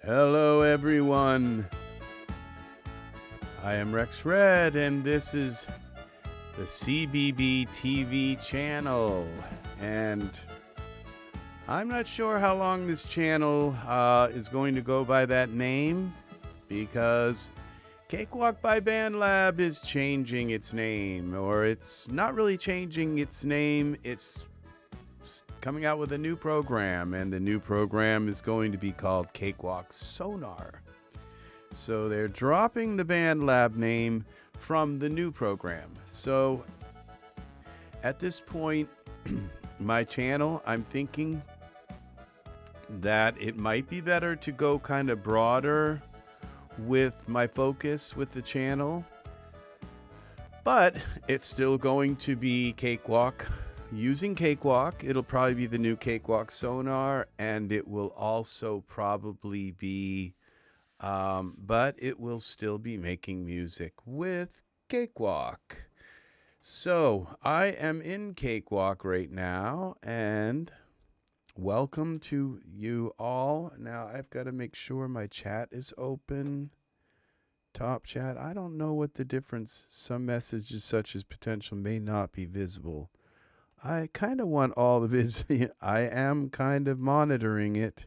Hello everyone, I am RexRed and this is the CBB TV channel, and I'm not sure how long this channel is going to go by that name, because Cakewalk by BandLab is changing its name, or it's not really changing its name, it's coming out with a new program, and the new program is going to be called Cakewalk Sonar. So they're dropping the BandLab name from the new program. So at this point, my channel, I'm thinking that it might be better to go kind of broader with my focus with the channel, but it's still going to be Cakewalk. Using Cakewalk, it'll probably be the new Cakewalk Sonar, and it will also probably be, but it will still be making music with Cakewalk. So I am in Cakewalk right now, and welcome to you all. Now I've got to make sure my chat is open. Top chat. I don't know what the difference. Some messages such as potential may not be visible. I kind of want all of it. I am kind of monitoring it.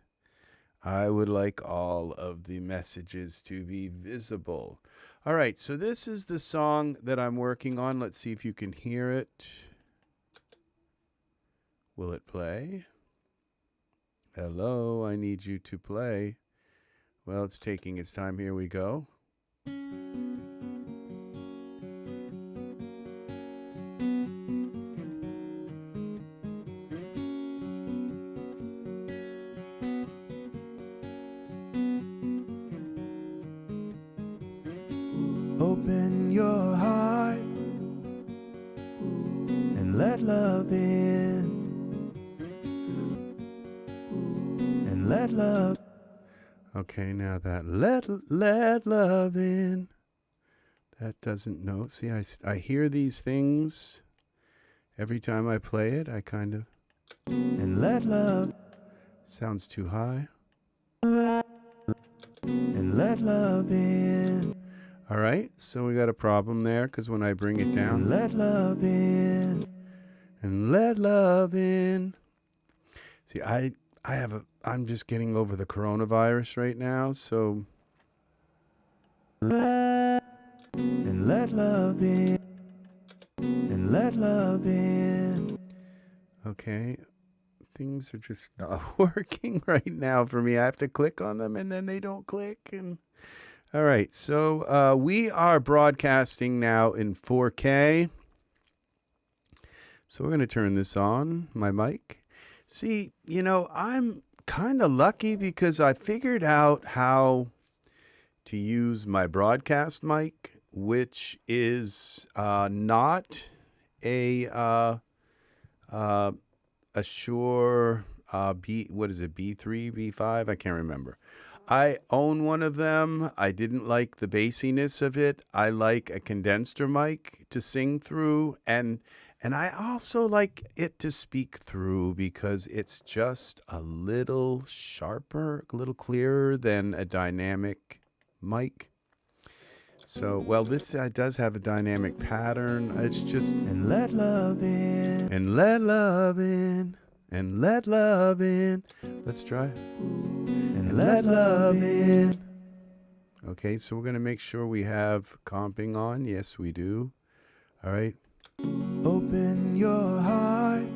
I would like all of the messages to be visible. All right, so this is the song that I'm working on. Let's see if you can hear it. Will it play? Hello, I need you to play. Well, it's taking its time. Here we go. Open your heart and let love in, and let love. Okay, now that let love in, that doesn't know. See, I hear these things every time I play it. I kind of, and let love sounds too high, and let love in. All right, so we got a problem there, because when I bring it down, and let love in, and let love in. See, I'm just getting over the coronavirus right now, so. And let love in, and let love in. Okay, things are just not working right now for me. I have to click on them, and then they don't click, and. All right, so we are broadcasting now in 4K. So we're going to turn this on, my mic. See, you know, I'm kind of lucky because I figured out how to use my broadcast mic, which is not a Shure what is it, B3, B5? I can't remember. I own one of them. I didn't like the bassiness of it. I like a condenser mic to sing through, and I also like it to speak through because it's just a little sharper, a little clearer than a dynamic mic. So, well, this does have a dynamic pattern. It's just, and let love in, and let love in, and let love in. Let's try. And let love in. Okay, so we're going to make sure we have comping on. Yes, we do. All right. Open your heart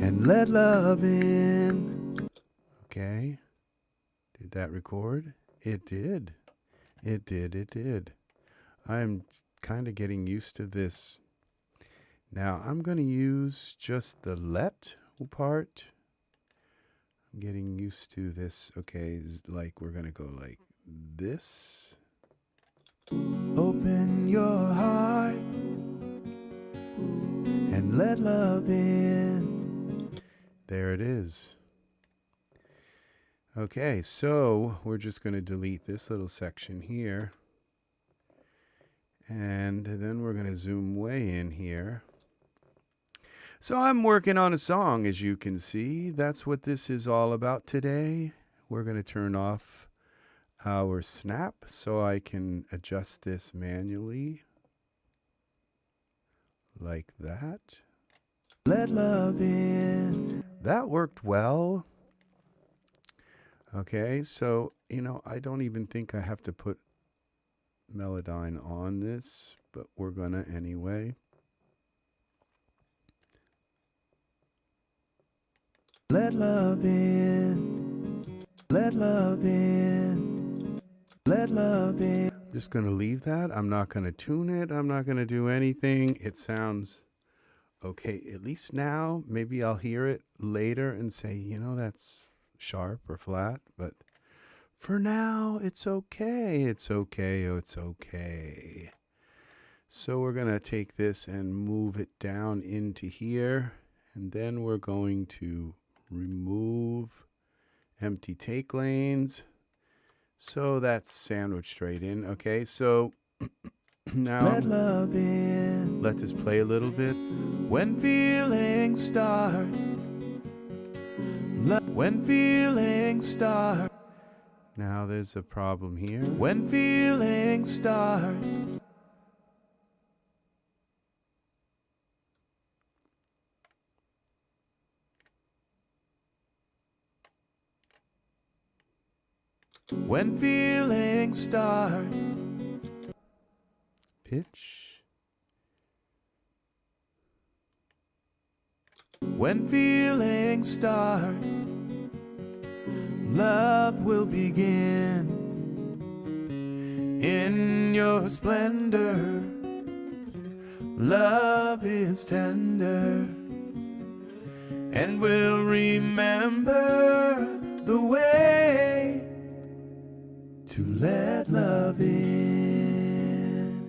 and let love in. Okay. Did that record? It did. It did. It did. I'm kind of getting used to this. Now, I'm going to use just the let part. I'm getting used to this. Okay, like we're gonna go like this. Open your heart and let love in. There it is. Okay, so we're just gonna delete this little section here, and then we're gonna zoom way in here. So I'm working on a song, as you can see. That's what this is all about today. we're going to turn off our snap so I can adjust this manually like that. Let love in. That worked well. Okay, so, you know, I don't even think I have to put Melodyne on this, but we're gonna anyway. Let love in. Let love in. Let love in. I'm just gonna leave that. I'm not gonna tune it. I'm not gonna do anything. It sounds okay, at least now. Maybe I'll hear it later and say, you know, that's sharp or flat, but for now, it's okay. It's okay. Oh, it's okay. So we're going to take this and move it down into here. And then we're going to remove empty take lanes. So that's sandwiched straight in. Okay, so now let this play a little bit. When feelings start. When feelings start. Now there's a problem here. When feelings start. When feelings start. Pitch. When feelings start. Love will begin in your splendor. Love is tender, and we'll remember the way to let love in.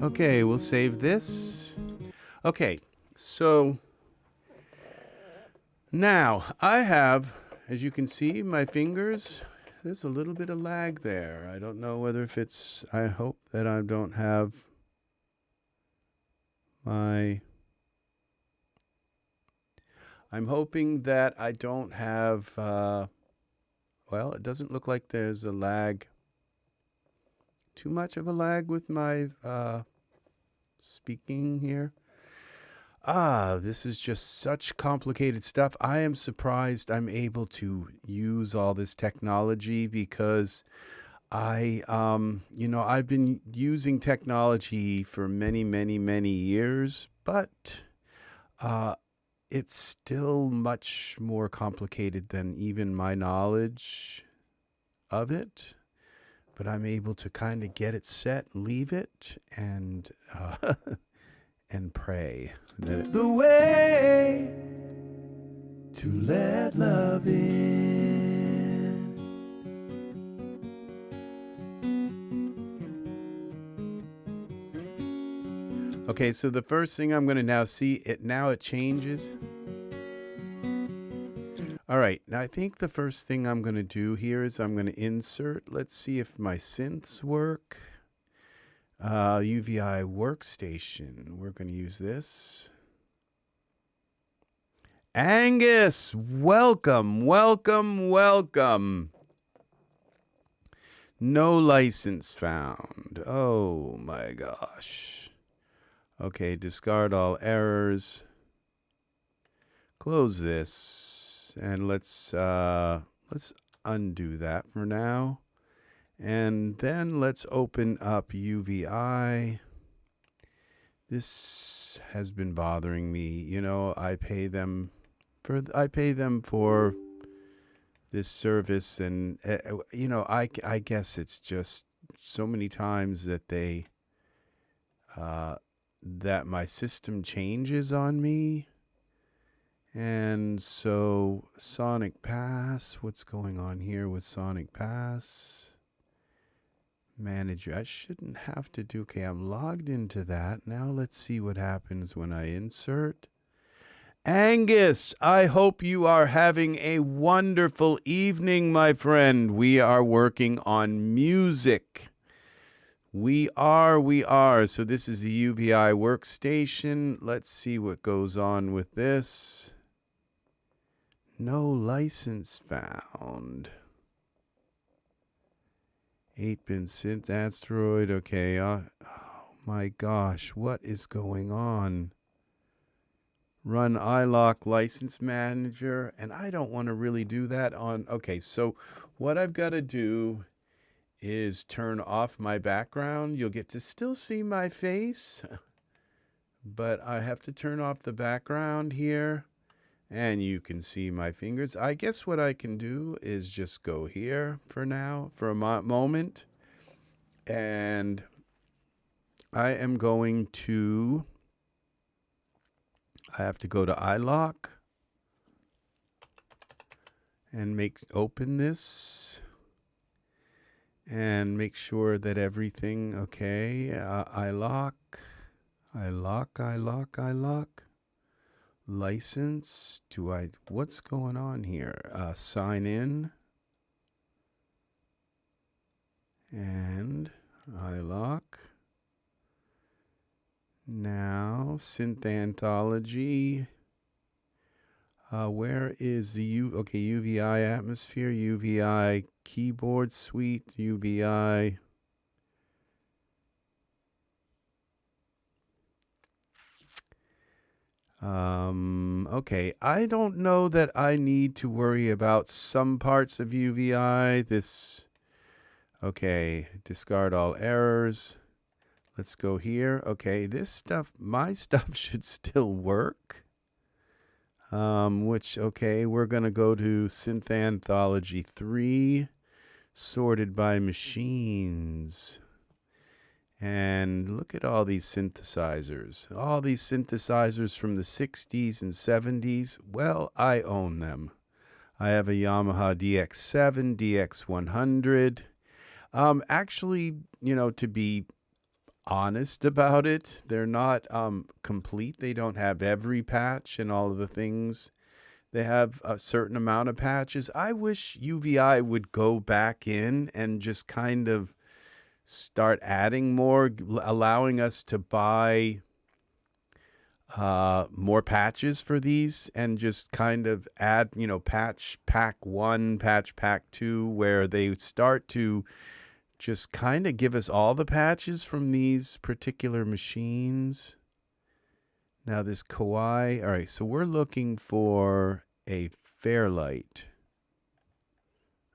Okay, we'll save this. Okay, so now, I have, as you can see, my fingers, there's a little bit of lag there. I don't know whether if it's, I hope that I don't have my, I'm hoping that I don't have, well, it doesn't look like there's a lag, too much of a lag with my speaking here. This is just such complicated stuff. I am surprised I'm able to use all this technology because you know, I've been using technology for many, many, many years, but it's still much more complicated than even my knowledge of it. But I'm able to kind of get it set, leave it, and and pray. The way to let love in. Okay, so the first thing I'm going to now see, it changes. All right, now I think the first thing I'm going to do here is I'm going to insert. Let's see if my synths work. UVI Workstation. We're going to use this. Angus, welcome, welcome, welcome. No license found. Oh my gosh. Okay, discard all errors. Close this, and let's undo that for now. And then let's open up UVI. This has been bothering me. You know, I pay them for this service, and you know, I guess it's just so many times that they that my system changes on me. And so Sonic Pass, what's going on here with Sonic Pass? Manager, I shouldn't have to do, okay, I'm logged into that. Now let's see what happens when I insert. Angus, I hope you are having a wonderful evening, my friend. We are working on music. We are. So this is the UVI Workstation. Let's see what goes on with this. No license found. 8-bit synth asteroid. Okay. Oh my gosh. What is going on? Run iLok license manager. And I don't want to really do that on. Okay. So what I've got to do is turn off my background. You'll get to still see my face, but I have to turn off the background here. And you can see my fingers. I guess what I can do is just go here for now, for a moment. And I am going to, I have to go to iLok and open this and make sure that everything, okay, iLok. License, what's going on here? Sign in. And iLok. Now, Synth Anthology. Where is the UVI Atmosphere, UVI Keyboard Suite, UVI... okay, I don't know that I need to worry about some parts of UVI. Okay, discard all errors. Let's go here. Okay, this stuff, my stuff should still work. Okay, we're going to go to Synth Anthology 3, sorted by machines. And look at all these synthesizers. All these synthesizers from the 60s and 70s. Well, I own them. I have a Yamaha DX7, DX100. Actually, to be honest about it, they're not complete. They don't have every patch and all of the things. They have a certain amount of patches. I wish UVI would go back in and just kind of start adding more, allowing us to buy more patches for these and just kind of add, patch pack 1, patch pack 2, where they start to just kind of give us all the patches from these particular machines. Now this Kawaii, all right, so we're looking for a Fairlight.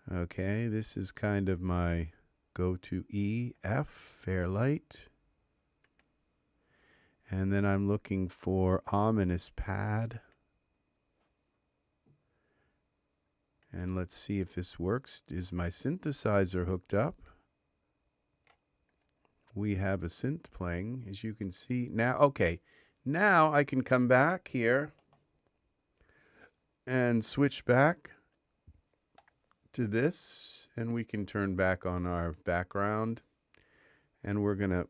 Okay, this is kind of my go to EF, Fairlight. And then I'm looking for Ominous Pad. And let's see if this works. Is my synthesizer hooked up? We have a synth playing, as you can see. Now, okay, now I can come back here and switch back to this, and we can turn back on our background. And we're going to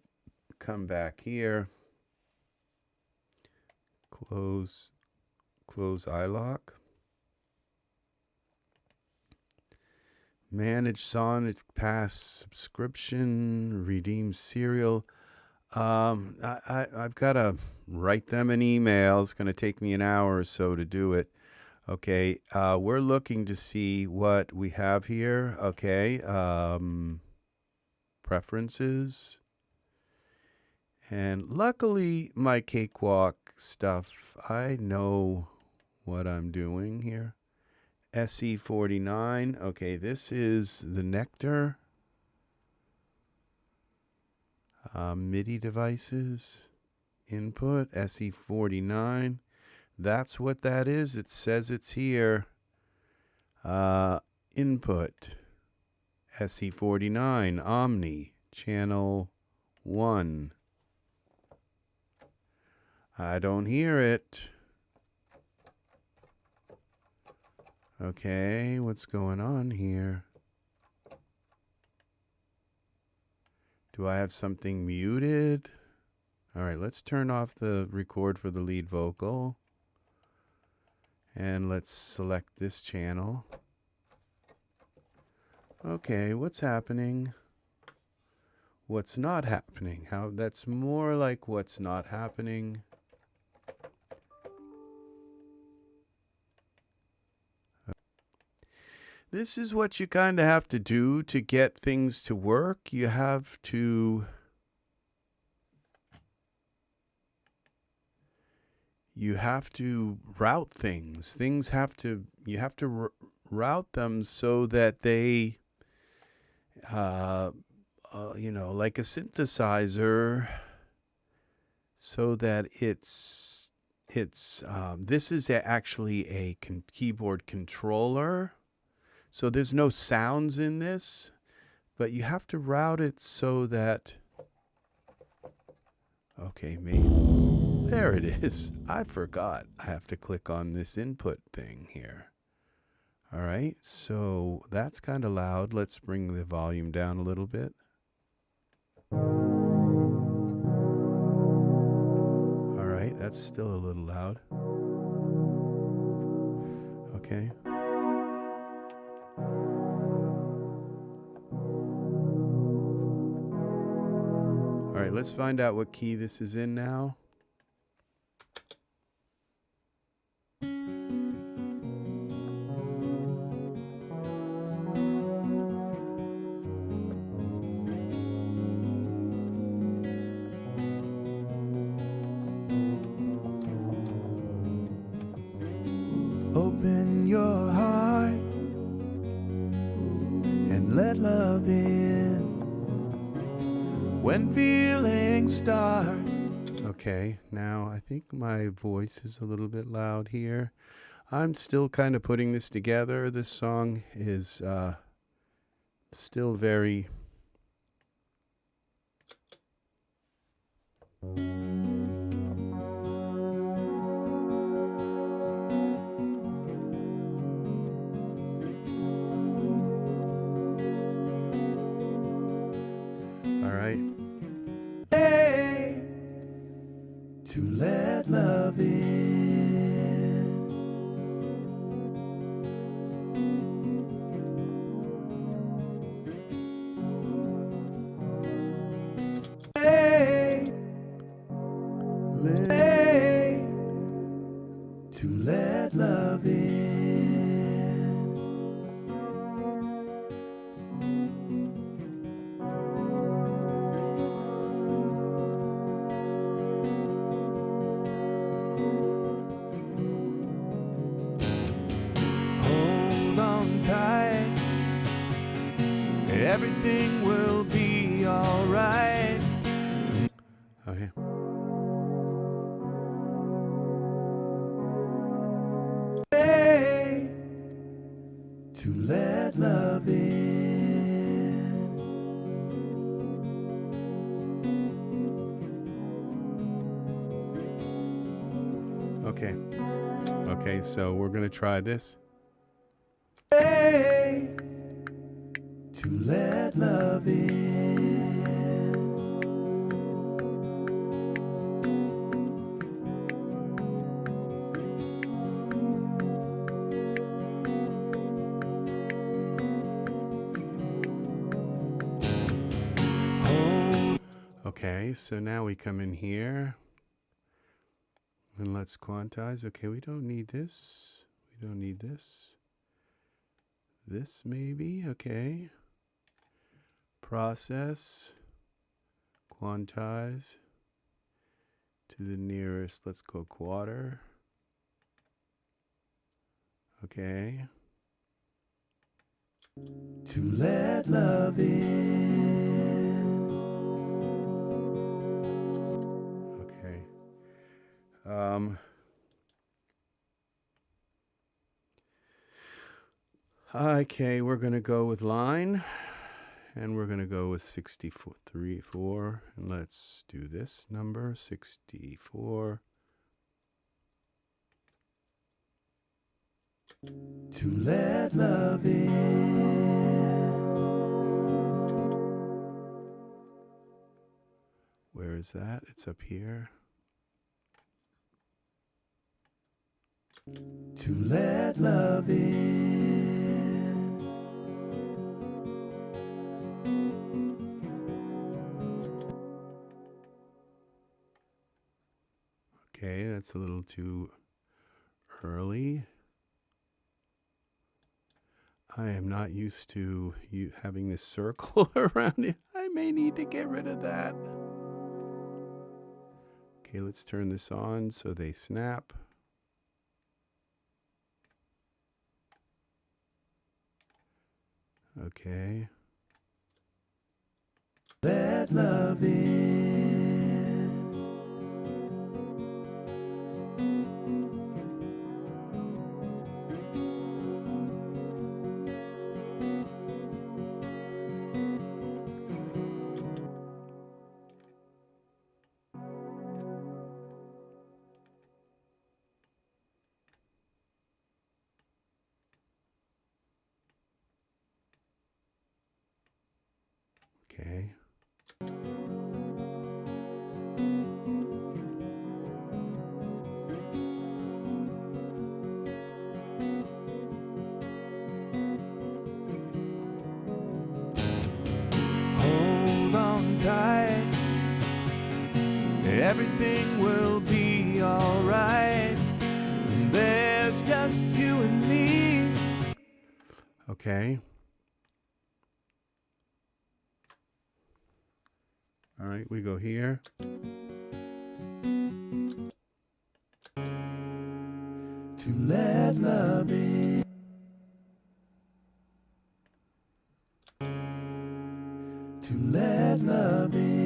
come back here. Close iLok. Manage Sonic Pass subscription, redeem serial. I've got to write them an email. It's going to take me an hour or so to do it. Okay, we're looking to see what we have here. Okay, preferences. And luckily, my Cakewalk stuff, I know what I'm doing here. SE49. Okay, this is the Nectar. MIDI devices. Input, SE49. That's what that is. It says it's here. Input, SE49, Omni, channel 1. I don't hear it. Okay, what's going on here? Do I have something muted? All right, let's turn off the record for the lead vocal. And let's select this channel. Okay, what's happening? What's not happening? That's more like what's not happening. This is what you kind of have to do to get things to work. You have to route things. You have to route them so that they, you know, like a synthesizer, so that this is actually a keyboard controller. So there's no sounds in this, but you have to route it so that, okay, maybe, there it is. I forgot. I have to click on this input thing here. All right, so that's kind of loud. Let's bring the volume down a little bit. All right, that's still a little loud. Okay. All right, let's find out what key this is in now. Open your heart and let love in when feelings start. Okay, now I think my voice is a little bit loud here. I'm still kind of putting this together. This song is still very... to let love in. Hey, to let love in. Everything will be alright. Okay. Hey, to let love in. Okay. Okay, so we're gonna try this. Hey, to let love in. Okay, so now we come in here and let's quantize. Okay, we don't need this. We don't need this. This maybe, okay. Process, quantize to the nearest, let's go quarter. Okay. To let love in. Okay. Okay, we're gonna go with line. And we're going to go with 64, and let's do this number, 64. To let love in. Where is that? It's up here. To let love in. Okay, that's a little too early. I am not used to you having this circle around it. I may need to get rid of that. Okay, let's turn this on so they snap. Okay. Let love in. Okay. Hold on tight. Everything will be alright. There's just you and me. Okay. All right, we go here. To let love in. To let love in.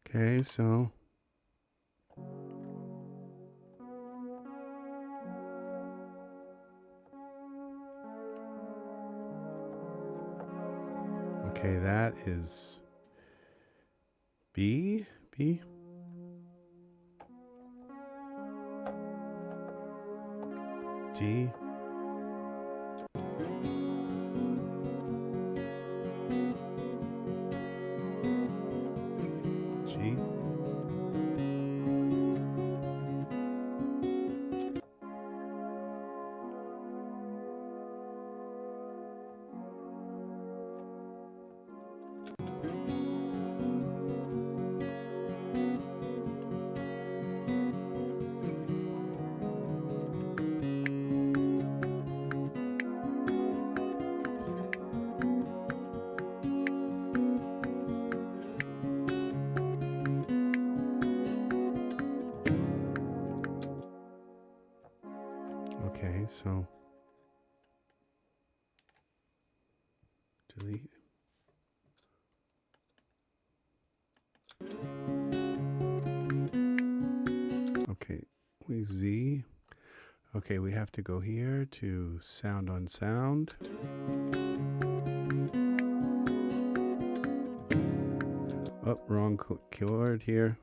Okay, so okay, that is B, G, G, okay, so delete. Okay, we Z. Okay, we have to go here to sound on sound. Oh, wrong chord here.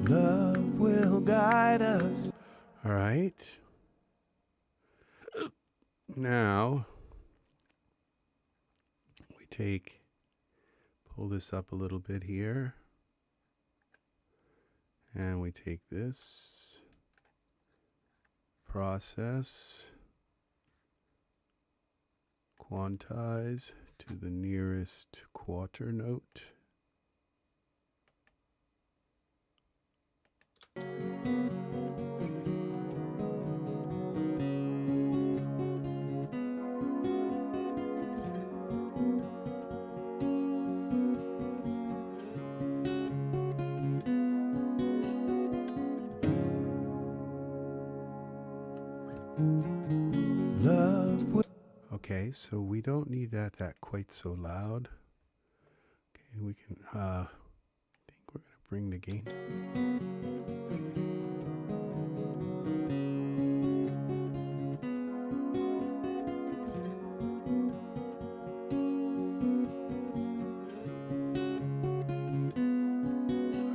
Love will guide us. All right. Now we pull this up a little bit here, and we take this, process, quantize to the nearest quarter note. Okay, so we don't need that quite so loud. Okay, we can, I think we're going to bring the gain.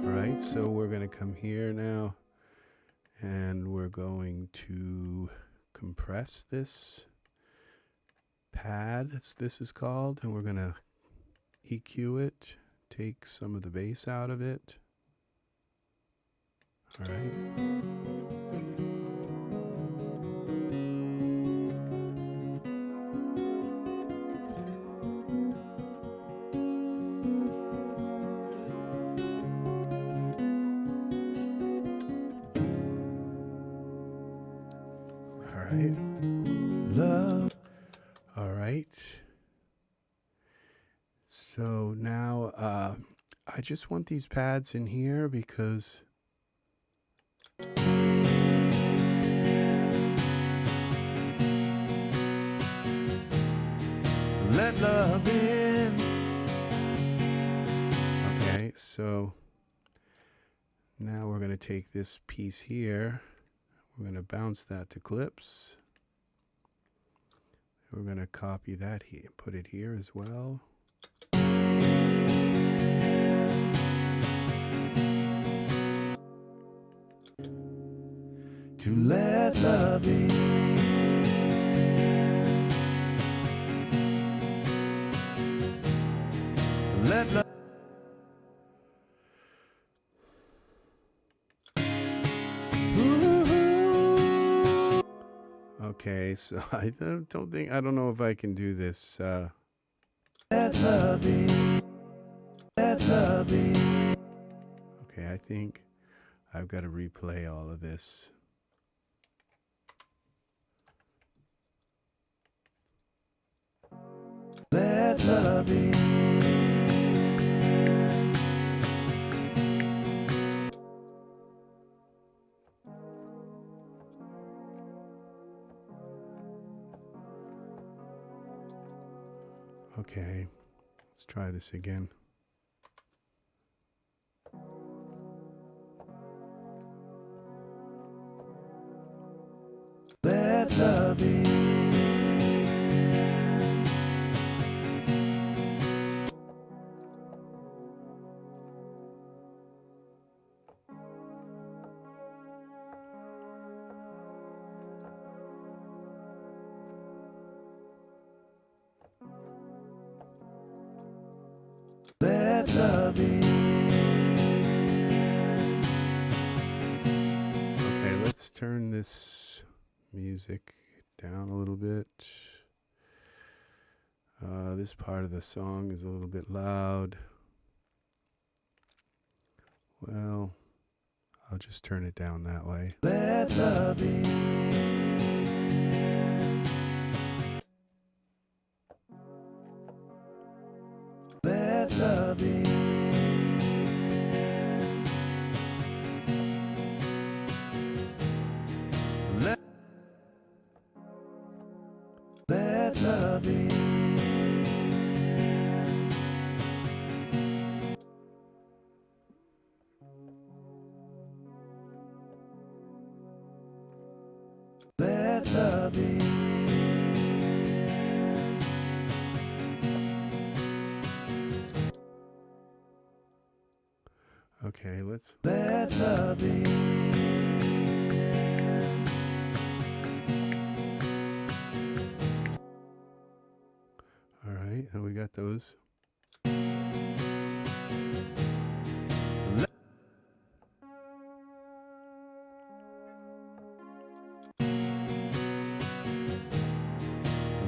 All right, so we're going to come here now, and we're going to compress this pad, this is called, and we're going to EQ it, take some of the bass out of it. All right. All right. Love. All right. So now I just want these pads in here because let love in. Okay, so now we're going to take this piece here. We're going to bounce that to clips. We're going to copy that here, put it here as well. To let love in. Let love. Okay, so I don't know if I can do this. Let love in. Let love in. Okay, I think I've got to replay all of this. Let love in. Okay, let's try this again. Let love in. Let love in. Okay, let's turn this music down a little bit. This part of the song is a little bit loud. Well, I'll just turn it down that way. Let love in. Let love in. Let love in. Let love in. Okay, let's let love in. All right, and we got those.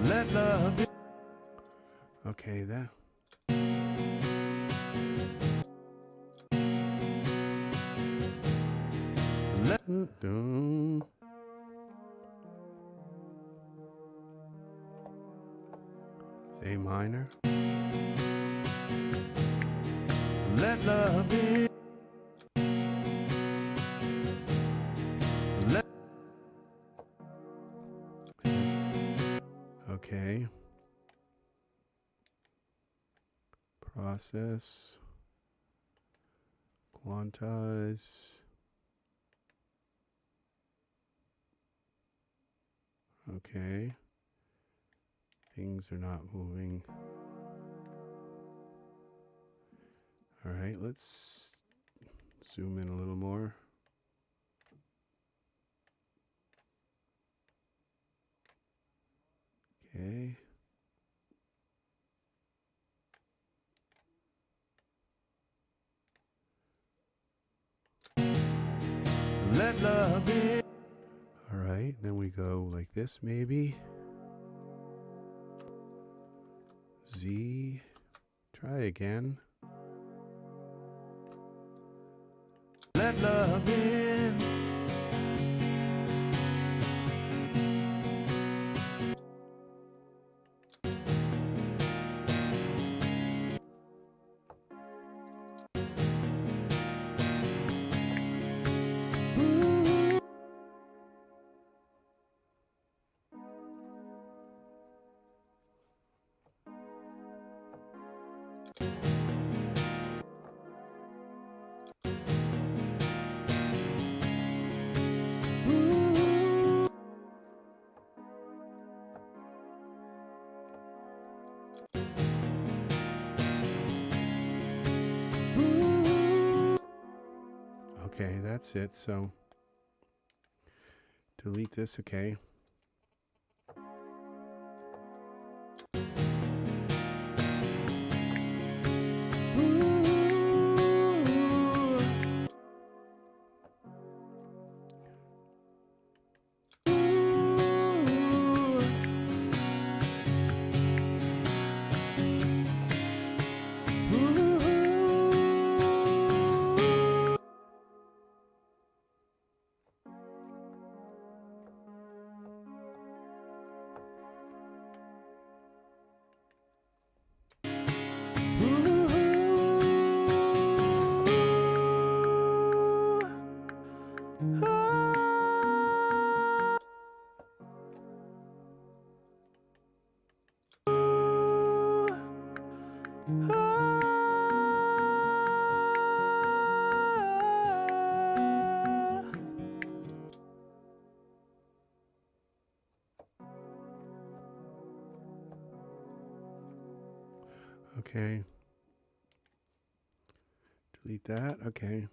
Let love in. Okay, that. It's A minor. Let love in. Okay. Process. Quantize. Okay. Things are not moving. All right, let's zoom in a little more. Okay. Let love in. All right, then we go like this maybe. Z. Try again. Let love in. Okay, that's it. So delete this, okay. Okay. Delete that. Okay.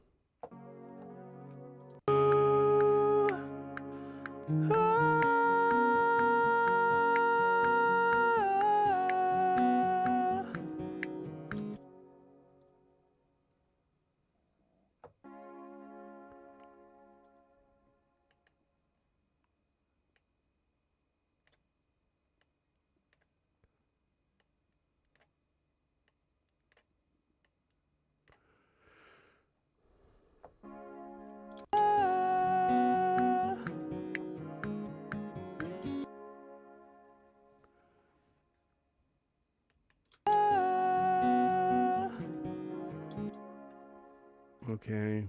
Okay.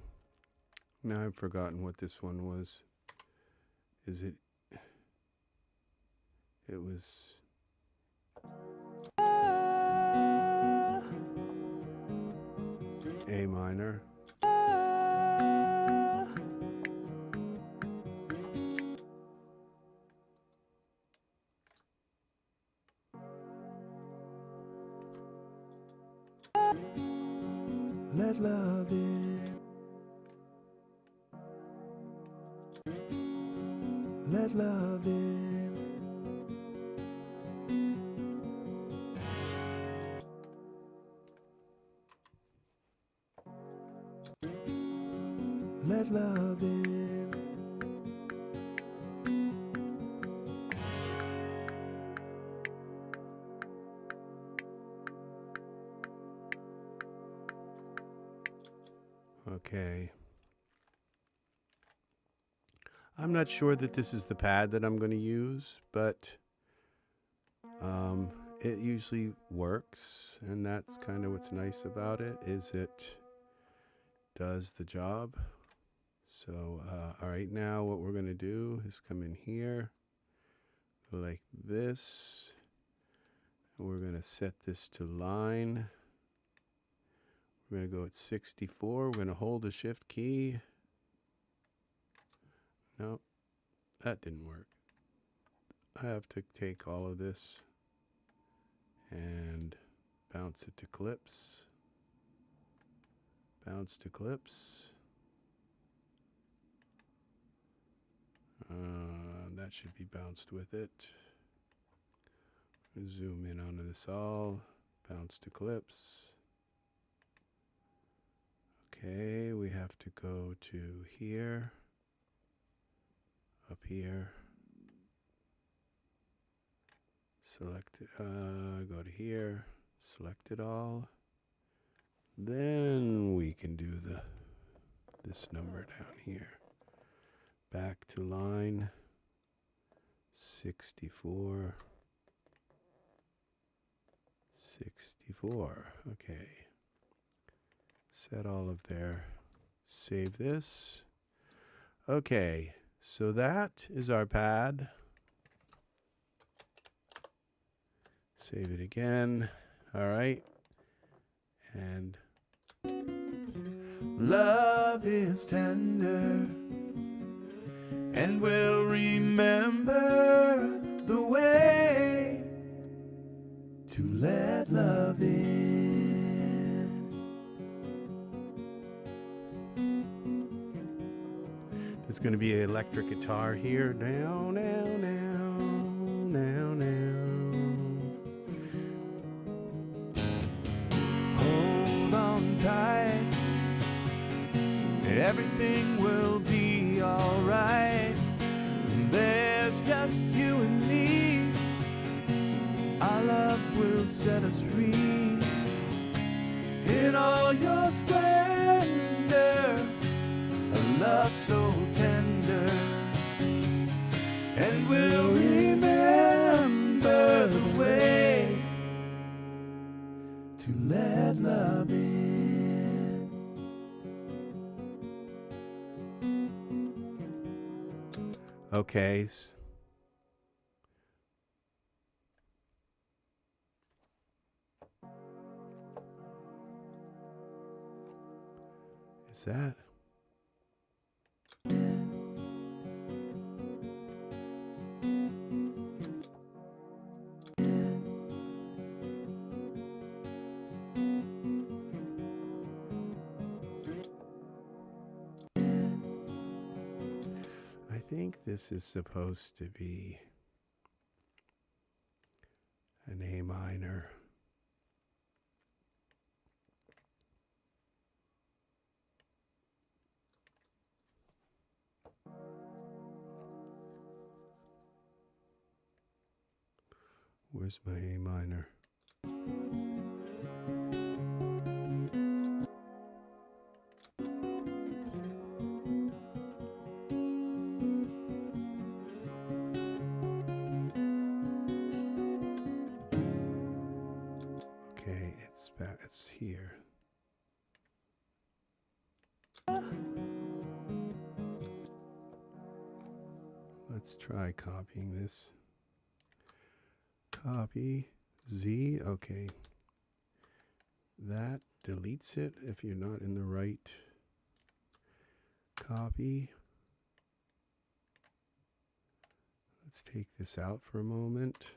Now I've forgotten what this one was. Is it? It was. A minor. Let love in. Let love in. Let love in. Okay. I'm not sure that this is the pad that I'm going to use, but it usually works, and that's kind of what's nice about it, is it does the job. So, all right, now what we're going to do is come in here, go like this, We're going to set this to line. We're going to go at 64. We're going to hold the shift key. No, that didn't work. I have to take all of this and bounce it to clips. Bounce to clips. That should be bounced with it. Zoom in onto this all. Bounce to clips. Okay, we have to go to here. Up here. Select it. Go to here. Select it all. Then we can do this number down here. Back to line 64. 64. Okay. Set all of there. Save this. Okay. So that is our pad. Save it again. All right. And love is tender, and we'll remember the way to let love in. There's going to be an electric guitar here. Now, now, now, now, now. Hold on tight. Everything will be alright. There's just you and me. Our love will set us free. In all your splendor, a love so tender. And we'll remember the way to let love in. Okay. Is that? I think this is supposed to be an A minor. Where's my A minor? Okay, it's back. It's here. Let's try copying this. Copy Z. Okay. That deletes it if you're not in the right. Copy. Let's take this out for a moment.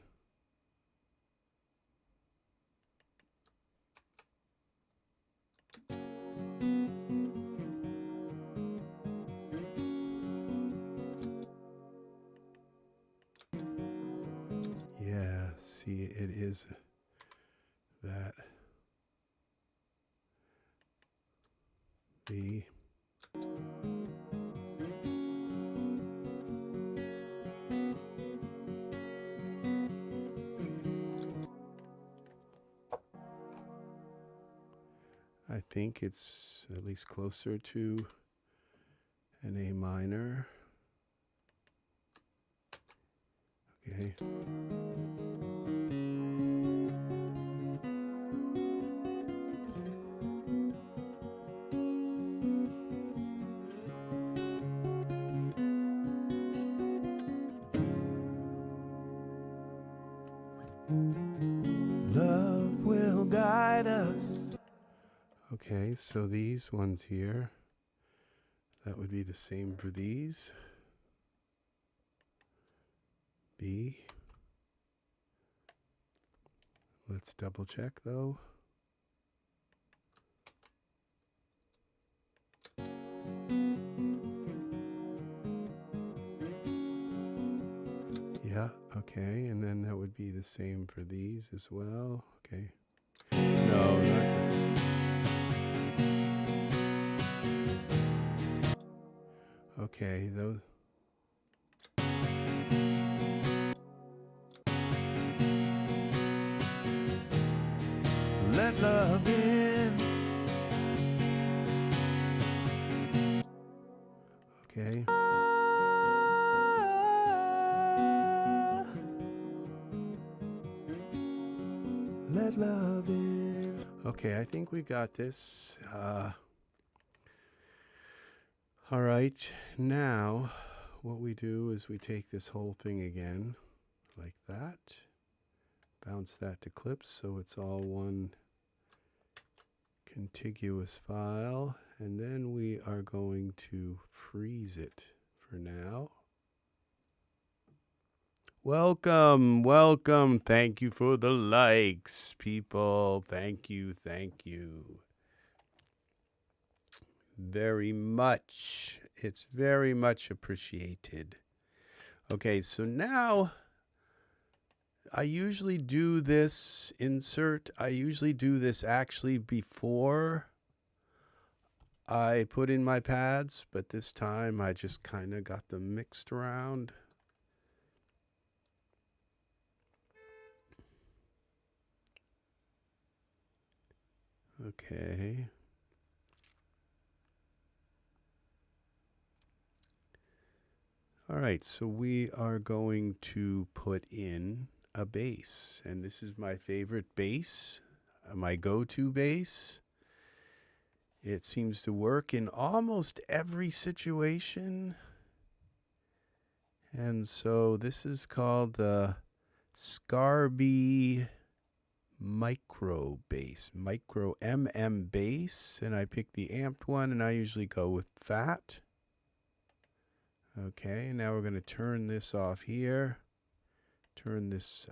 Yeah, see, it is that the I think it's at least closer to an A minor. Okay. guide us. Okay, so these ones here, that would be the same for these. B. Let's double check though. Yeah, okay, and then that would be the same for these as well. Okay. No, not that. Okay, those. Let love in. Okay. Let love in. Okay, I think we got this. All right, now what we do is we take this whole thing again, like that. Bounce that to clips so it's all one contiguous file, and then we are going to freeze it for now. Welcome, welcome. Thank you for the likes, people. Thank you, thank you. Very much. It's very much appreciated. Okay, so now I usually do this insert. I usually do this actually before I put in my pads, but this time I just kind of got them mixed around. Okay. All right, so we are going to put in a bass, and this is my favorite bass, my go-to bass. It seems to work in almost every situation. And so this is called the Scarbee Micro Bass, Micro MM-Bass, and I picked the amped one, and I usually go with fat. Okay, now we're going to turn this off here, turn this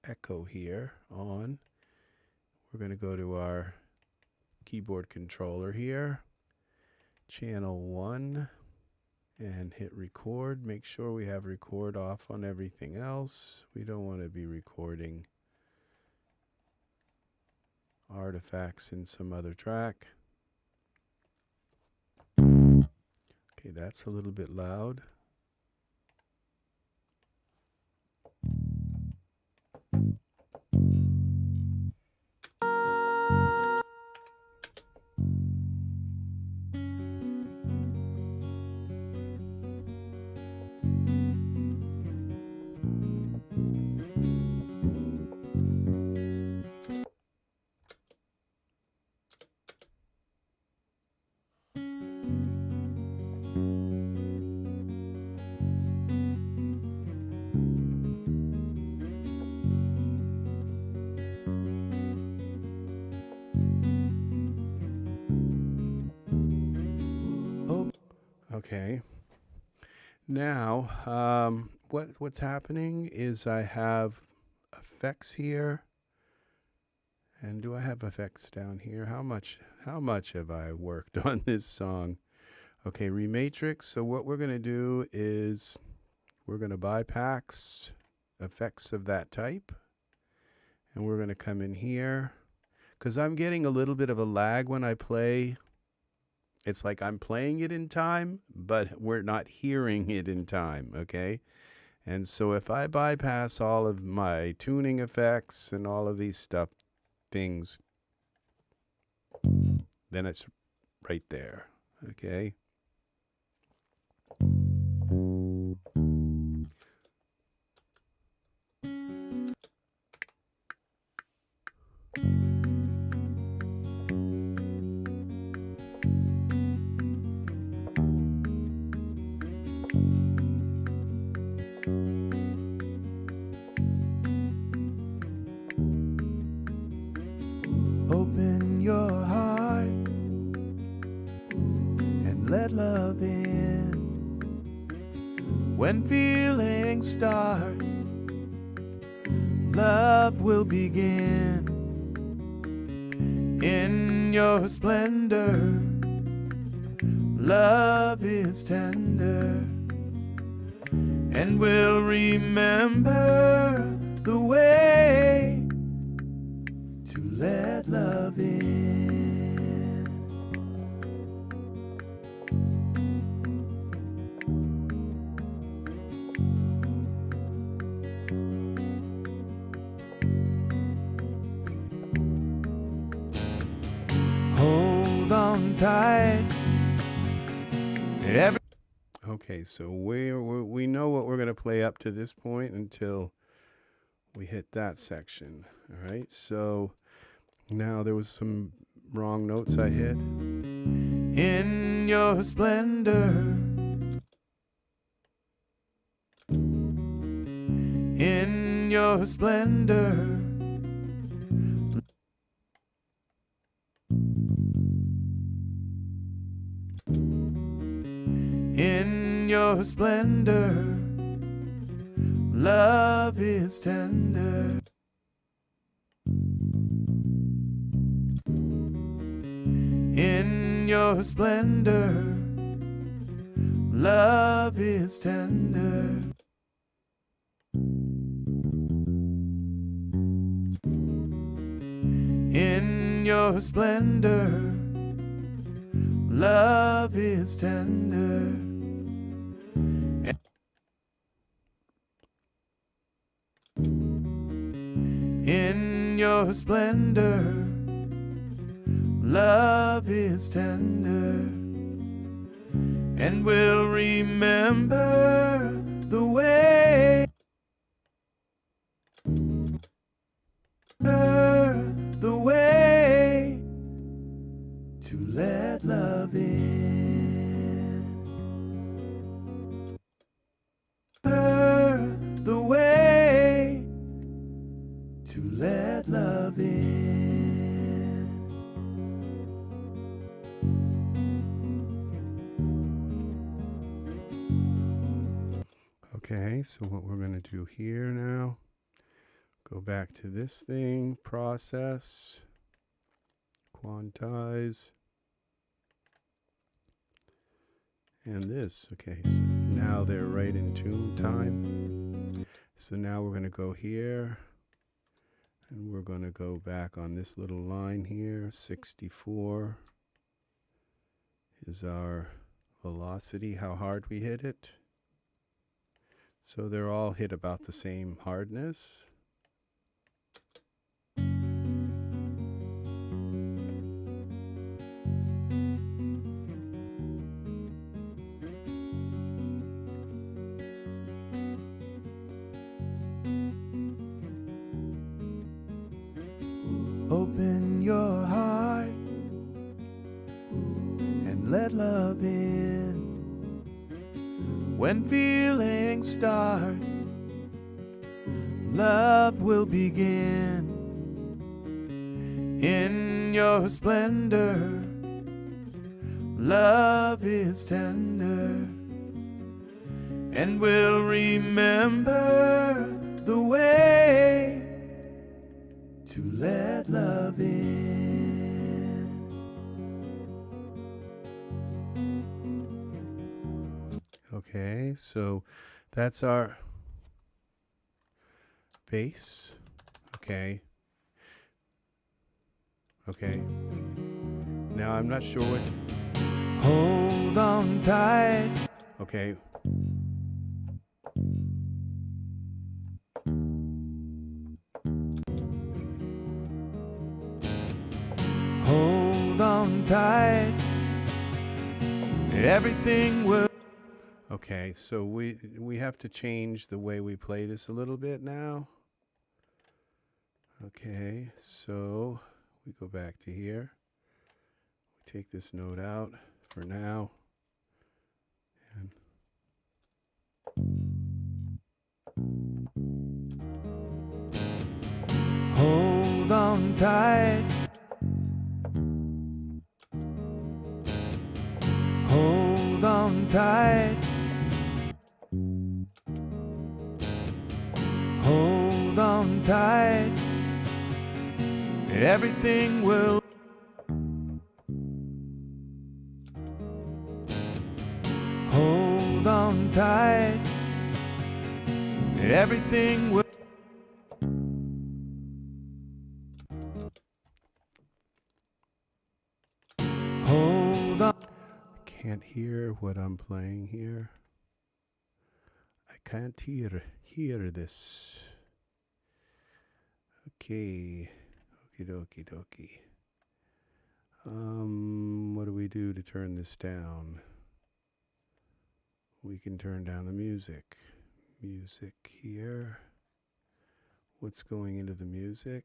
echo here on. We're going to go to our keyboard controller here, channel 1, and hit record. Make sure we have record off on everything else. We don't want to be recording artifacts in some other track. Okay, that's a little bit loud. Okay. Now, what's happening is I have effects here. And do I have effects down here? How much have I worked on this song? Okay, rematrix. So what we're going to do is we're going to bypass effects of that type. And we're going to come in here. Because I'm getting a little bit of a lag when I play. It's like I'm playing it in time, but we're not hearing it in time, okay? And so if I bypass all of my tuning effects and all of these things, then it's right there, okay? Open your heart and let love in. When feelings start, love will begin. In your splendor, love is tender, and we'll remember the way to let love in. Hold on tight. Okay, so we know what we're going to play up to this point until we hit that section. All right, so now there was some wrong notes I hit. In your splendor, in your splendor, in your splendor, love is tender. In your splendor, love is tender. In your splendor, love is tender. In your splendor, love is tender, and we'll remember the way, the way to let love in, the way to let love in. Okay, so what we're going to do here now, go back to this thing, process, quantize, and this. Okay, so now they're right in tune time. So now we're going to go here, and we're going to go back on this little line here. 64 is our velocity, how hard we hit it. So they're all hit about the same hardness. Open your heart and let love in. When feelings start, love will begin. In your splendor, love is tender, and we'll remember the way to let love in. Okay, so that's our bass. Okay. Okay. Now I'm not sure what. Hold on tight. Okay. Hold on tight. Everything will. Okay, so we have to change the way we play this a little bit now. Okay, so we go back to here. We take this note out for now. And hold on tight. on tight. Everything will. Hold on tight. Everything will. Hold on. Can't hear what I'm playing here. I can't hear this. Okay. Okie dokie dokie. What do we do to turn this down? We can turn down the music. Music here. What's going into the music?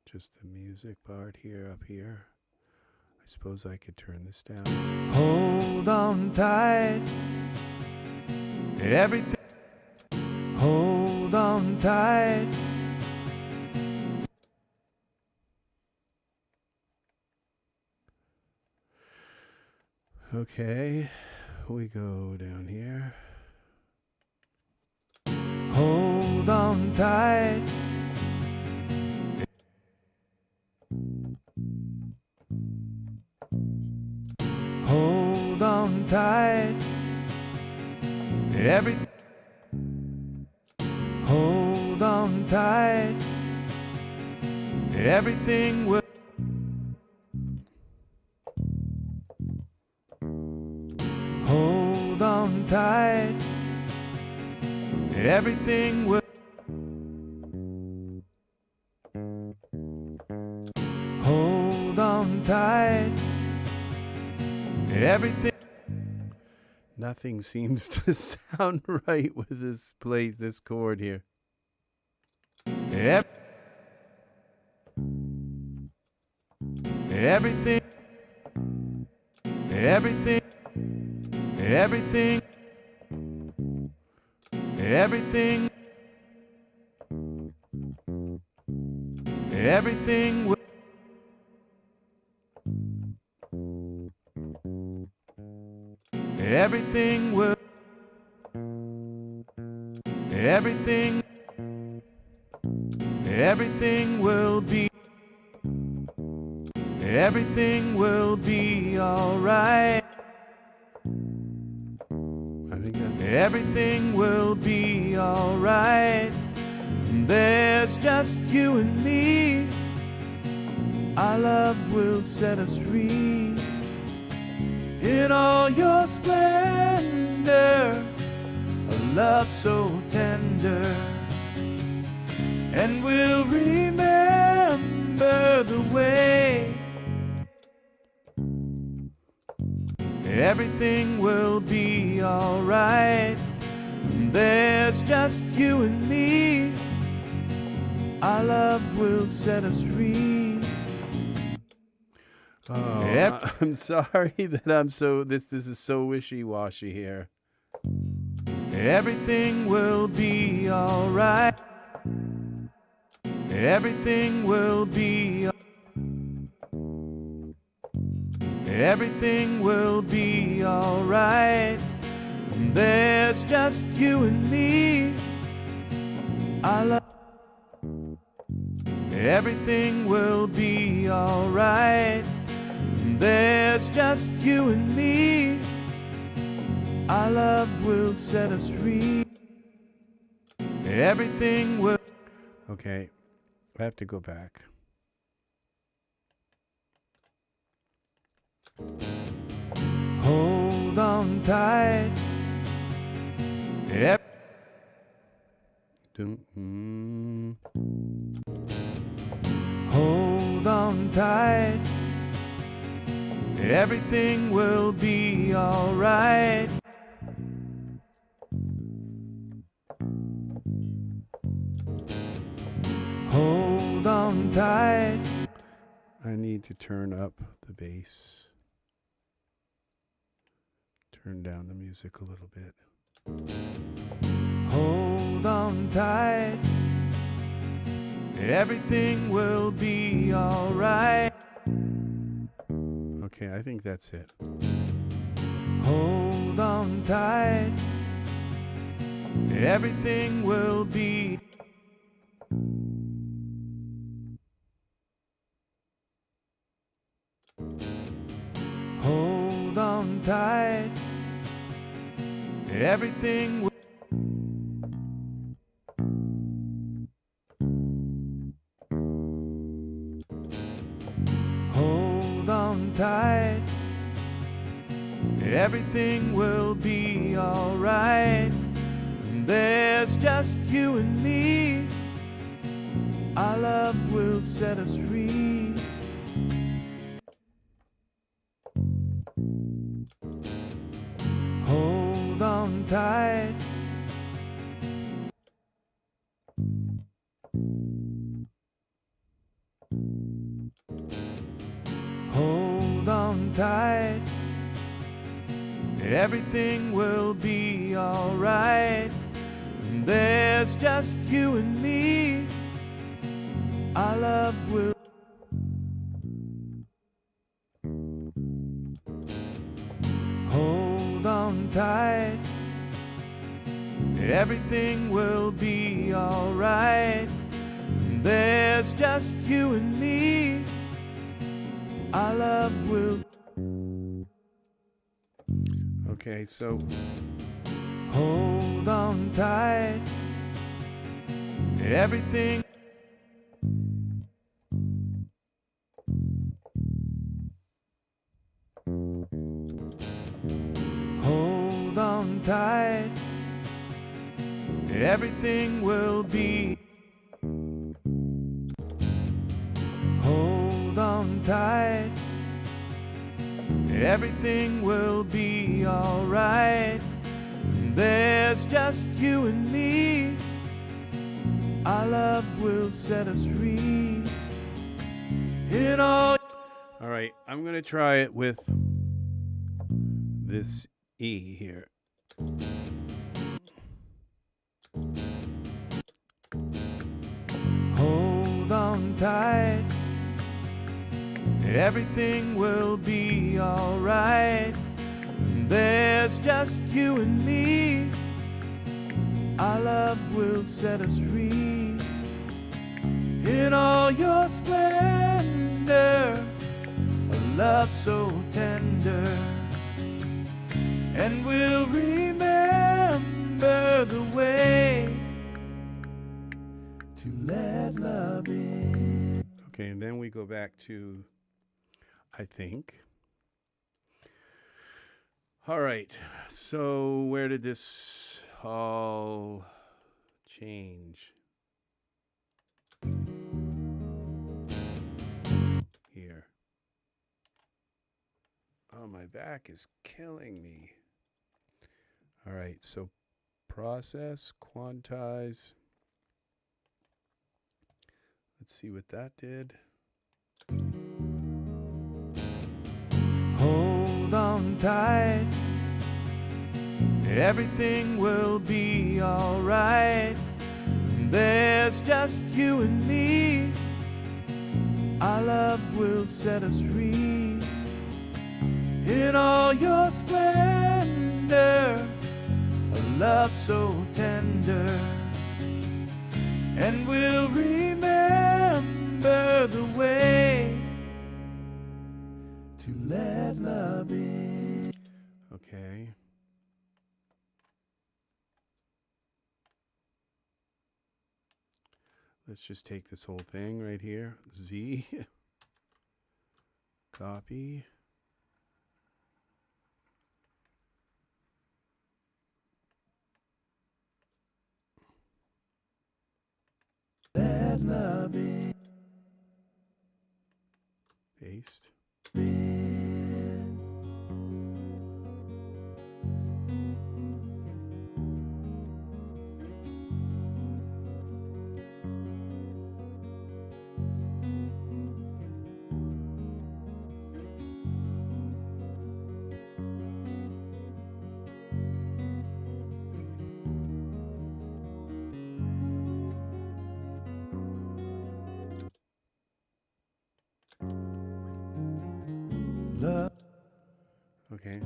Just the music part here, up here. I suppose I could turn this down. Hold on tight. Everything. Hold on tight. Okay, we go down here. Hold on tight. Hold on tight. Everything. Hold on tight. Everything will. Hold on tight. Everything will. Hold on tight. Everything. Nothing seems to sound right with this place, this chord here. Everything. Everything. Everything. Everything. Everything will. Everything will. Everything. Everything will be. Everything will be alright. I think that everything will be alright. There's just you and me. Our love will set us free. In all your splendor, a love so tender. And we'll remember the way. Everything will be alright. There's just you and me. Our love will set us free. Oh, I'm sorry that I'm so this is so wishy-washy here. Everything will be alright. Everything will be. Everything will be alright. There's just you and me. I love. Everything will be alright. There's just you and me. Our love will set us free. Everything will. Okay, I have to go back. Hold on tight. Yep. Hold on tight. Everything will be alright. Hold on tight. I need to turn up the bass. Turn down the music a little bit. Hold on tight. Everything will be alright. Okay, I think that's it. Hold on tight. Everything will be. tight. Everything will hold on tight. Everything will be alright. There's just you and me. Our love will set us free. Hold on tight. Hold on tight. Everything will be alright. There's just you and me. Our love will. Hold on tight. Everything will be alright. There's just you and me. Our love will. Okay, so hold on tight. Everything. Hold on tight. Everything will be. Hold on tight. Everything will be alright. There's just you and me. Our love will set us free. In all. All right, I'm gonna try it with this E here. Hold on tight. Everything will be alright. There's just you and me. Our love will set us free. In all your splendor, a love so tender. And we'll remember the way to let love in. Okay, and then we go back to, I think. All right, so where did this all change? Here. Oh, my back is killing me. All right, so process, quantize. Let's see what that did. Hold on tight. Everything will be alright. There's just you and me. Our love will set us free. In all your splendor, a love so tender. And we'll remember the way to let love in. Okay. Let's just take this whole thing right here. Z. Copy. Let love in. Paste. Love. Okay.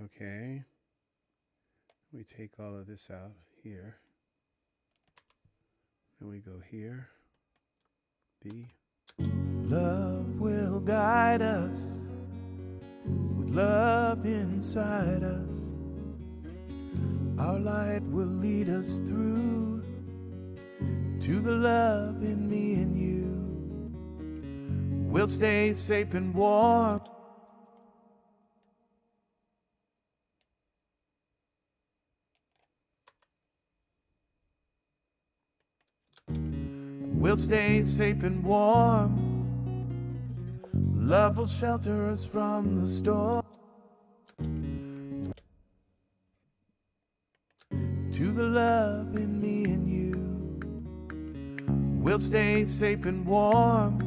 Okay. We take all of this out here. Then we go here. B. Love will guide us with love inside us. Our light will lead us through to the love in me and you. We'll stay safe and warm. We'll stay safe and warm. Love will shelter us from the storm. To the love in me and you. We'll stay safe and warm.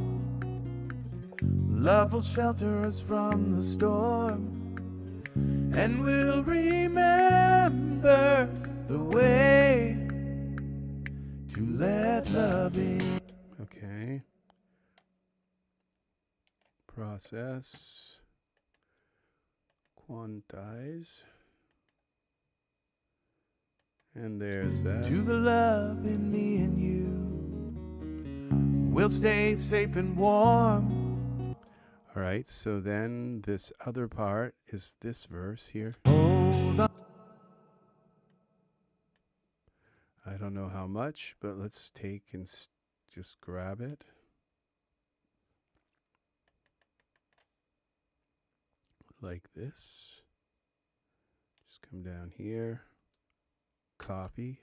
Love will shelter us from the storm. And we'll remember the way to let love in. Okay. Process. Quantize. And there's that. To the love in me and you. We'll stay safe and warm. All right, so then this other part is this verse here. Hold on. I don't know how much, but let's take and just grab it. Like this. Just come down here. Copy.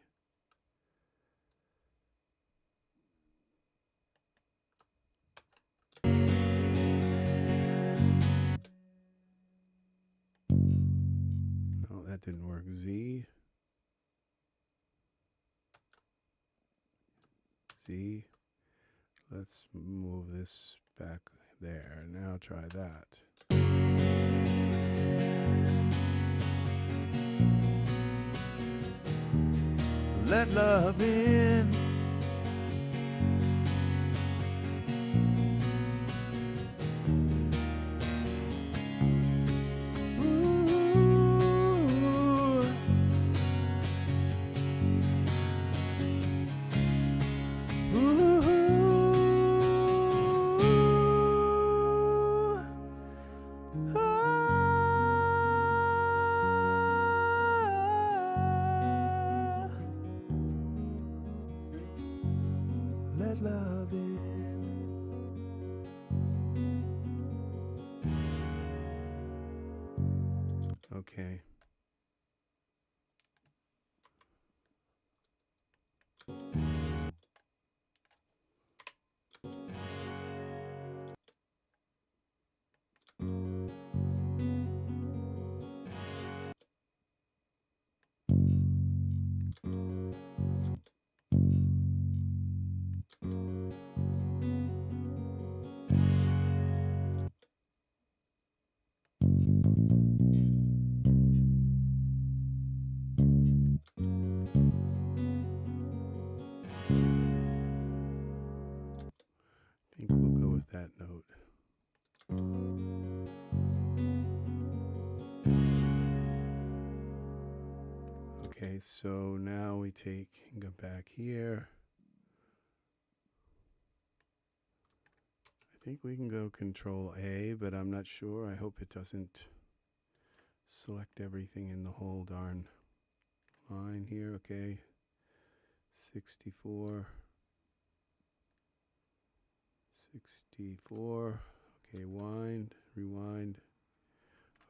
No, that didn't work. Z. Z. Let's move this back there. Now try that. Let love in. Let love in. Okay. I think we'll go with that note. Okay, so now we take and go back here. I think we can go Control A, but I'm not sure. I hope it doesn't select everything in the whole darn line here. Okay, 64. 64. Okay, rewind.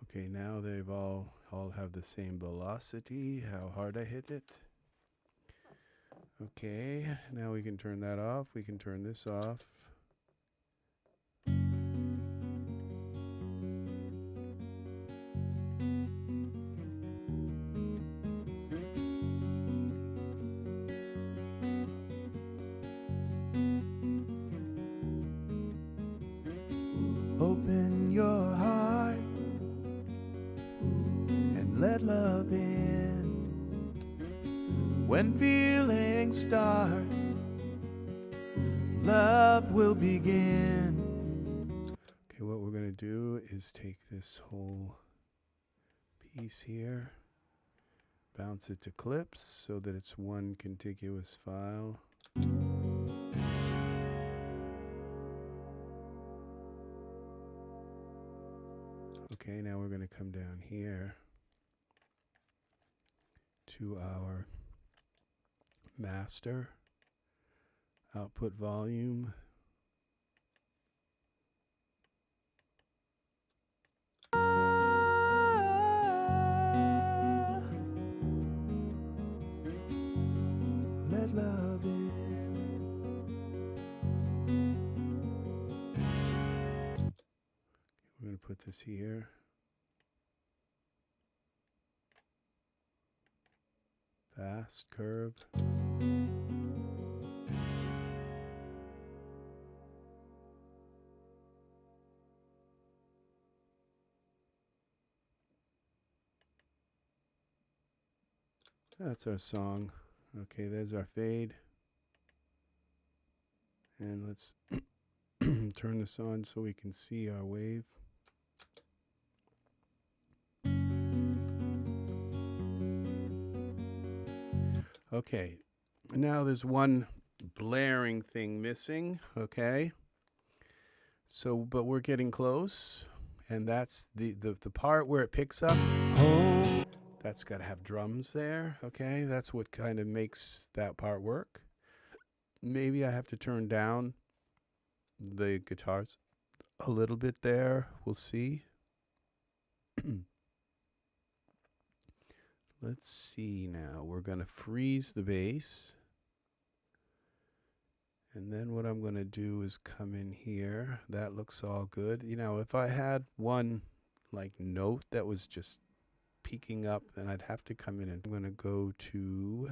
Okay, now they've all have the same velocity, how hard I hit it. Okay, now we can turn that off. We can turn this off. Open your heart and let love in. When feelings start, love will begin. Okay, what we're going to do is take this whole piece here, bounce it to clips so that it's one contiguous file. Okay, now we're going to come down here to our master, output volume. Let love in. We're going to put this here. Fast curve. That's our song. Okay, there's our fade. And let's turn this on so we can see our wave. Okay, now there's one blaring thing missing, okay? So, but we're getting close, and that's the part where it picks up. Oh, that's got to have drums there, okay? That's what kind of makes that part work. Maybe I have to turn down the guitars a little bit there. We'll see. Let's see now. We're going to freeze the bass. And then what I'm going to do is come in here. That looks all good. You know, if I had one like note that was just peaking up, then I'd have to come in and I'm going to go to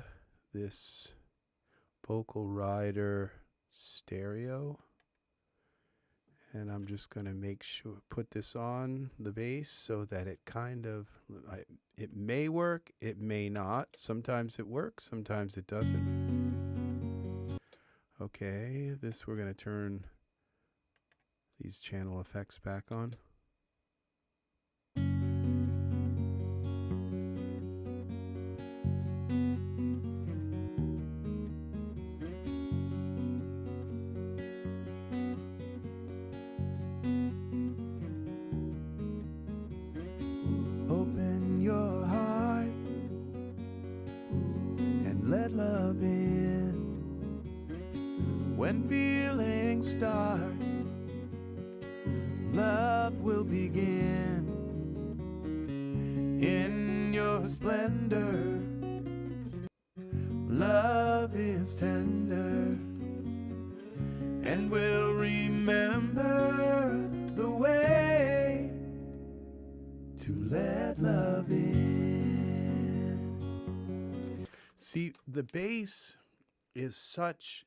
this vocal rider stereo. And I'm just going to make sure, put this on the bass so that it kind of, it may work, it may not. Sometimes it works, sometimes it doesn't. Okay, this we're going to turn these channel effects back on. Open your heart and let love in. When feelings start, love will begin. In your splendor, love is tender, and will remember the way to let love in. See, the bass is such,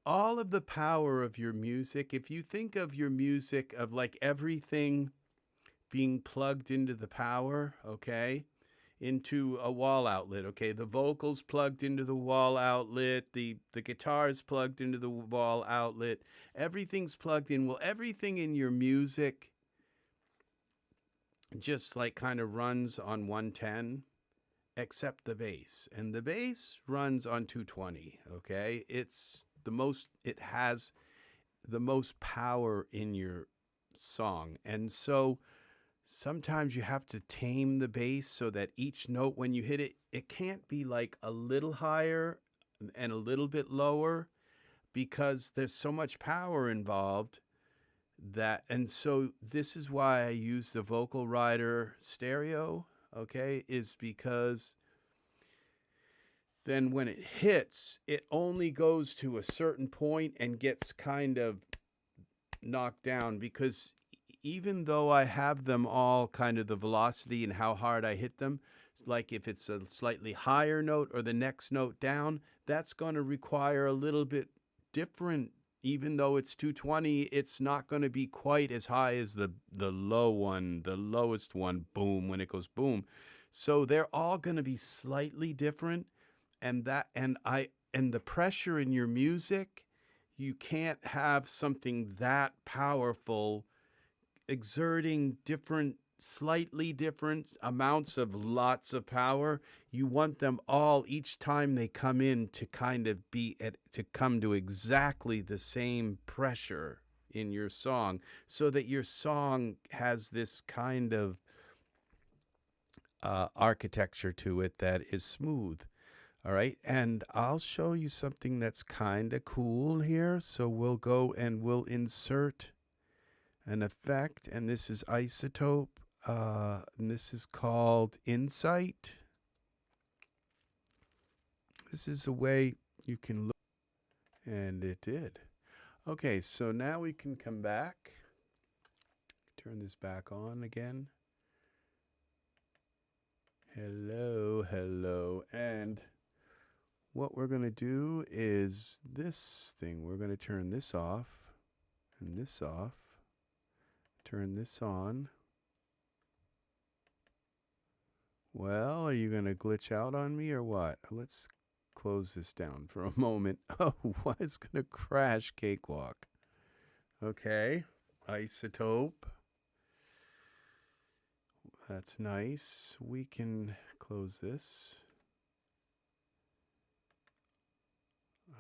all of the power of your music. If you think of your music of like everything being plugged into the power, okay, into a wall outlet, okay, the vocals plugged into the wall outlet, the guitars plugged into the wall outlet, everything's plugged in. Well, everything in your music just like kind of runs on 110 except the bass, and the bass runs on 220. Okay, it's the most, it has the most power in your song, and so sometimes you have to tame the bass so that each note when you hit it, it can't be like a little higher and a little bit lower, because there's so much power involved. That, and so this is why I use the vocal rider stereo, okay, is because then when it hits, it only goes to a certain point and gets kind of knocked down, because even though I have them all kind of the velocity and how hard I hit them, like if it's a slightly higher note or the next note down, that's going to require a little bit different. Even though it's 220, it's not going to be quite as high as the low one, the lowest one, boom, when it goes boom. So they're all going to be slightly different, and the pressure in your music, you can't have something that powerful exerting slightly different amounts of lots of power. You want them all, each time they come in, to kind of to come to exactly the same pressure in your song, so that your song has this kind of architecture to it that is smooth. All right, and I'll show you something that's kind of cool here. So we'll go and we'll insert an effect, and this is iZotope, and this is called Insight. This is a way you can look, and it did. Okay, so now we can come back, turn this back on again. Hello, hello, and what we're going to do is this thing. We're going to turn this off and this off, turn this on. Well, are you going to glitch out on me or what? Let's close this down for a moment. Oh, why is going to crash Cakewalk? Okay, iZotope. That's nice. We can close this.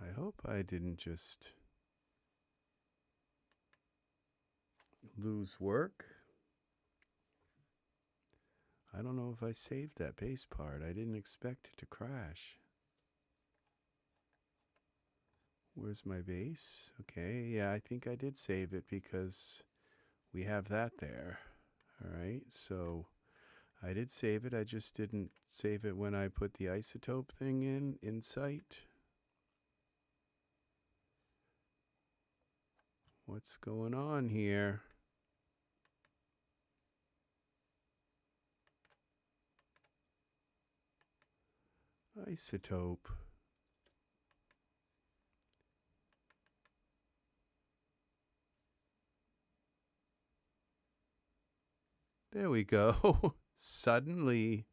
I hope I didn't just lose work. I don't know if I saved that bass part. I didn't expect it to crash. Where's my bass? Okay, yeah, I think I did save it because we have that there. All right, so I did save it. I just didn't save it when I put the iZotope thing in, Insight. What's going on here? iZotope. There we go. Suddenly.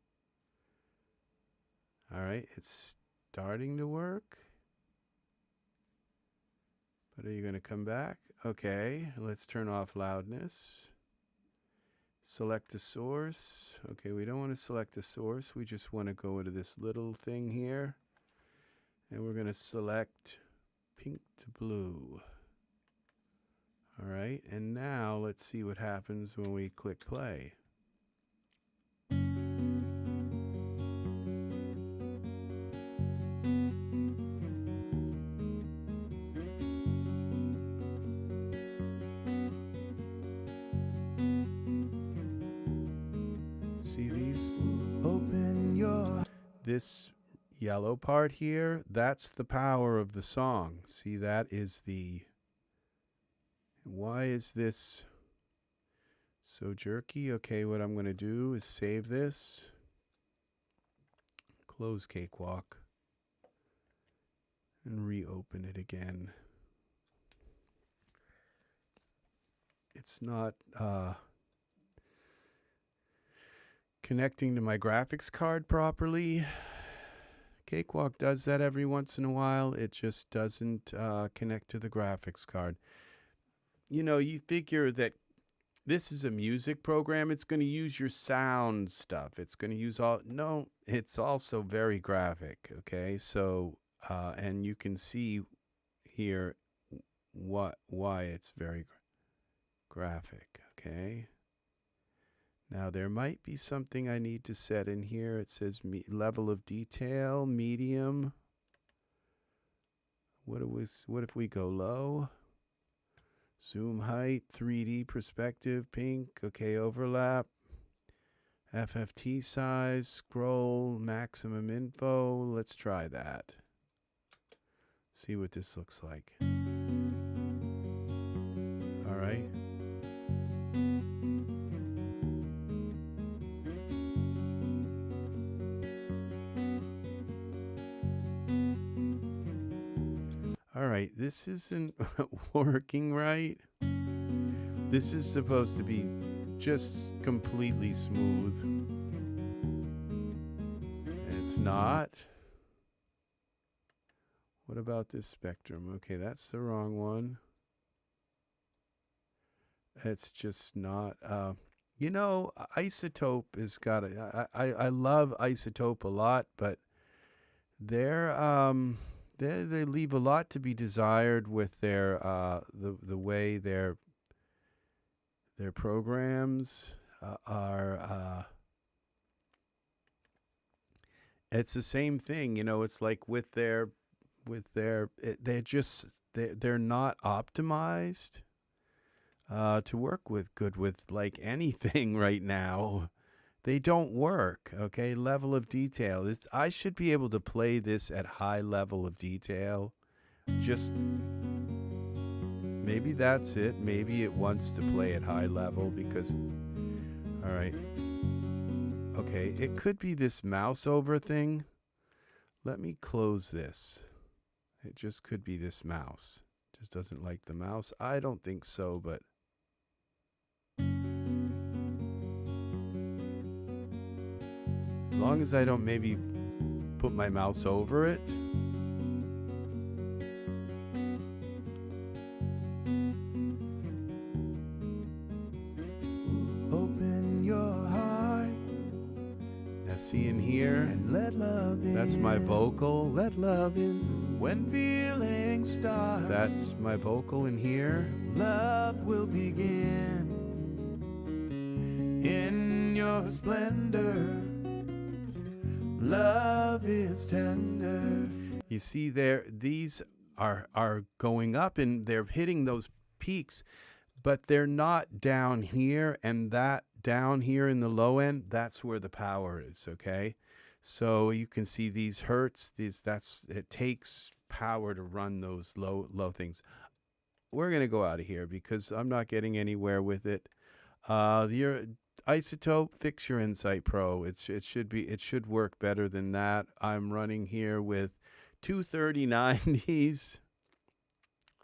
All right, it's starting to work. But are you going to come back? Okay, let's turn off loudness. Select a source. Okay, we don't want to select a source. We just want to go into this little thing here. And we're going to select pink to blue. All right, and now let's see what happens when we click play. See these? Open your... This yellow part here, that's the power of the song. See, that is the... Why is this so jerky? Okay, what I'm going to do is save this. Close Cakewalk. And reopen it again. It's not connecting to my graphics card properly. Cakewalk does that every once in a while. It just doesn't connect to the graphics card. You know, you figure that this is a music program. It's going to use your sound stuff. It's going to use all... No, it's also very graphic, okay? So, and you can see here why it's very graphic, okay? Now, there might be something I need to set in here. It says level of detail, medium. What if we go low? Zoom height, 3D perspective, pink. Okay, overlap. FFT size, scroll, maximum info. Let's try that. See what this looks like. All right. All right, this isn't working right. This is supposed to be just completely smooth. And it's not. What about this spectrum? Okay, that's the wrong one. It's just not. You know, iZotope has got a. I love iZotope a lot, but they're they leave a lot to be desired with their the way their programs are. It's the same thing, you know. It's like with their they're just they're not optimized to work with good with like anything right now. They don't work. Okay, level of detail. I should be able to play this at high level of detail. Just maybe that's it. Maybe it wants to play at high level because. All right. Okay, it could be this mouse over thing. Let me close this. It just could be this mouse. Just doesn't like the mouse. I don't think so, but as long as I don't maybe put my mouse over it. Open your heart. Now see in here, and let love in. that's my vocal. Let love in. When feelings start, That's my vocal in here. love will begin. In your splendor, love is tender. You see there, these are going up and they're hitting those peaks, but they're not down here, and that down here in the low end, that's where the power is, okay? So you can see these hertz, it takes power to run those low things. We're gonna go out of here because I'm not getting anywhere with it. Your iZotope, fix your Insight Pro. It should work better than that. I'm running here with 23090s,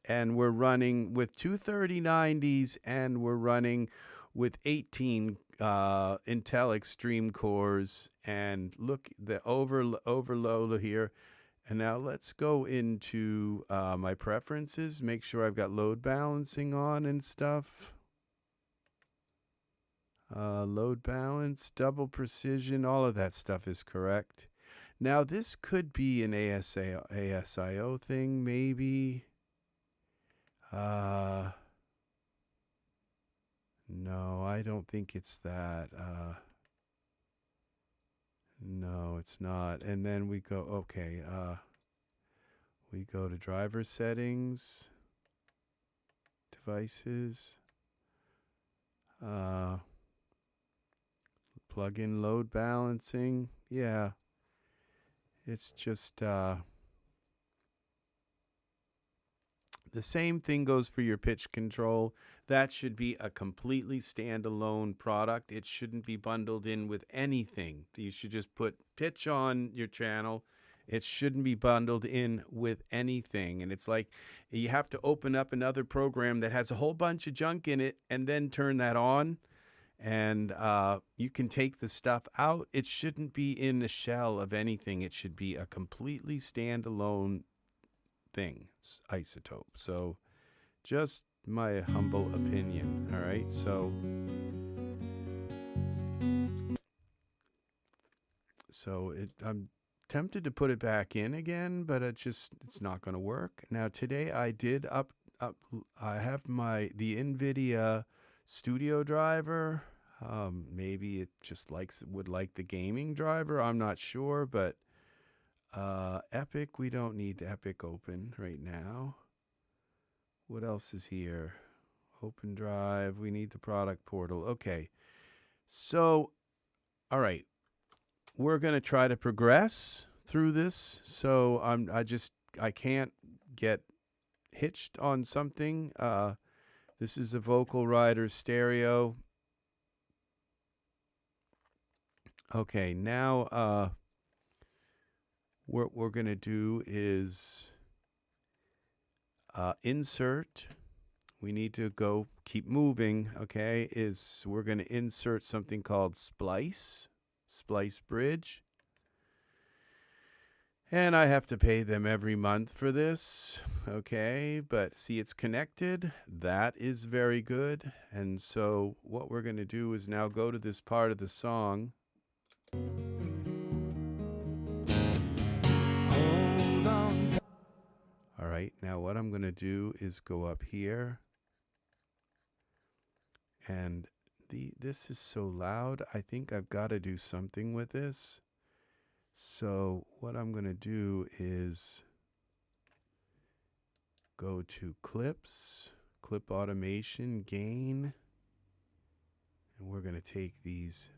and we're running with 23090s, and we're running with 18 Intel Extreme cores. And look, the overload here. And now let's go into my preferences. Make sure I've got load balancing on and stuff. Load balance, double precision, all of that stuff is correct. Now this could be an ASIO thing, maybe. No, I don't think it's that. No, it's not. And then we go, okay, we go to driver settings, devices, plug in load balancing. Yeah, it's just the same thing goes for your pitch control. That should be a completely standalone product. It shouldn't be bundled in with anything. You should just put pitch on your channel. It shouldn't be bundled in with anything. And it's like you have to open up another program that has a whole bunch of junk in it and then turn that on. And you can take the stuff out. It shouldn't be in the shell of anything. It should be a completely standalone thing, iZotope. So just my humble opinion. All right, so I'm tempted to put it back in again, but it's not going to work. Now today I did I have the NVIDIA Studio driver. Maybe it just would like the gaming driver. I'm not sure, but Epic, we don't need Epic open right now. What else is here? Open Drive, we need the product portal. Okay. So, all right. We're going to try to progress through this. So, I can't get hitched on something. This is a Vocal Rider stereo. Okay, now what we're going to do is insert. We need to keep moving, okay? We're going to insert something called Splice Bridge. And I have to pay them every month for this. Okay, but see, it's connected. That is very good. And so what we're going to do is now go to this part of the song. Hold on. All right, now what I'm going to do is go up here. And this is so loud. I think I've got to do something with this. So what I'm going to do is go to clips, clip automation, gain, and we're going to take these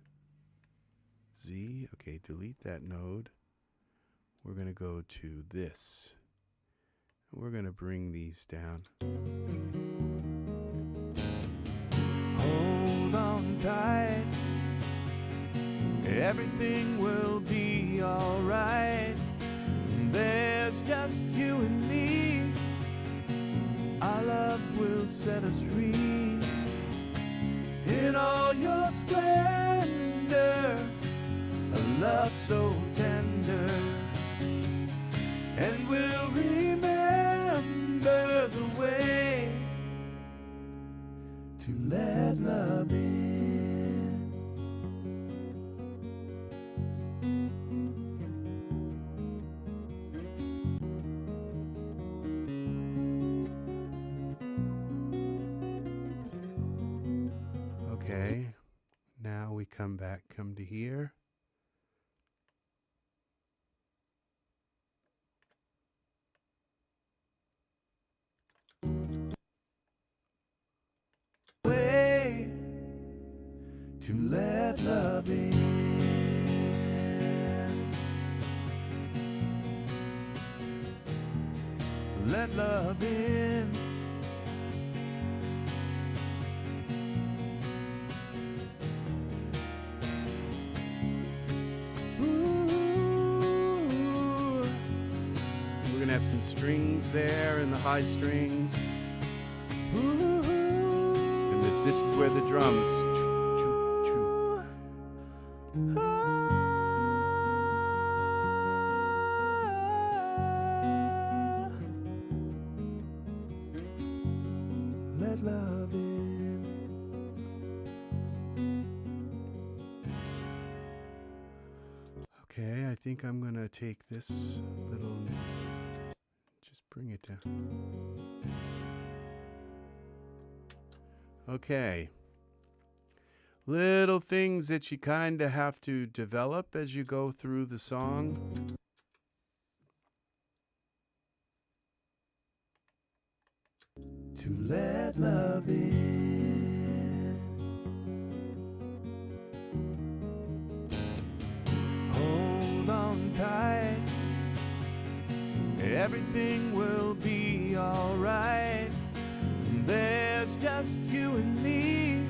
Z. Okay, delete that node. We're going to go to this. And we're going to bring these down. Hold on tight. Everything will be alright. There's just you and me. Our love will set us free. In all your splendor, a love so tender. And we'll remember the way to let love in. Okay, now we come to here. Way to let love in. Let love in. We're gonna have some strings there in the high strings. And this is where the drums. Let love in. Okay, I think I'm gonna take this little, just bring it down. Okay. Little things that you kind of have to develop as you go through the song. To let love in. Hold on tight. Everything will be alright. There's just you and me.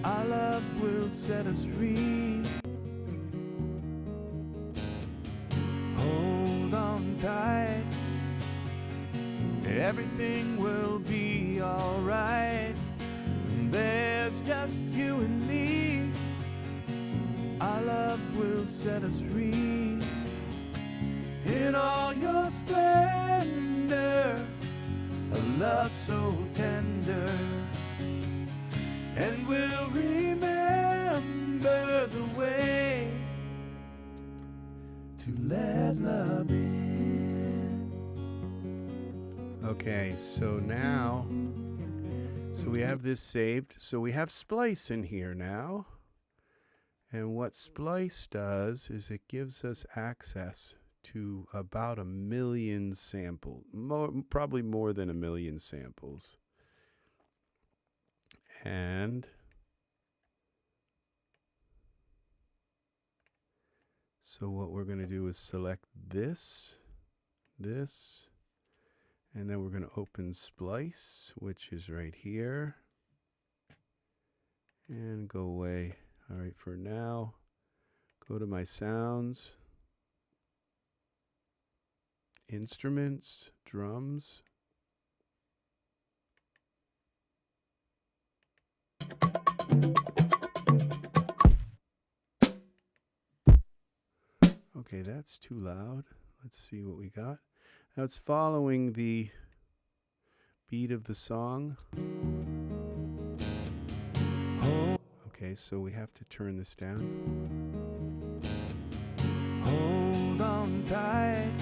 Our love will set us free. Hold on tight. Everything will be alright. There's just you and me. Our love will set us free. In all your splendor, a love so tender. And we'll remember the way to let love in. Okay, so now, so we have this saved. So we have Splice in here now. And what Splice does is it gives us access to about 1 million samples, probably more than 1 million samples. And so what we're going to do is select this, and then we're going to open Splice, which is right here, and go away. All right, for now, go to my sounds, instruments, drums. Okay, that's too loud. Let's see what we got. Now it's following the beat of the song. Okay, so we have to turn this down. Hold on tight,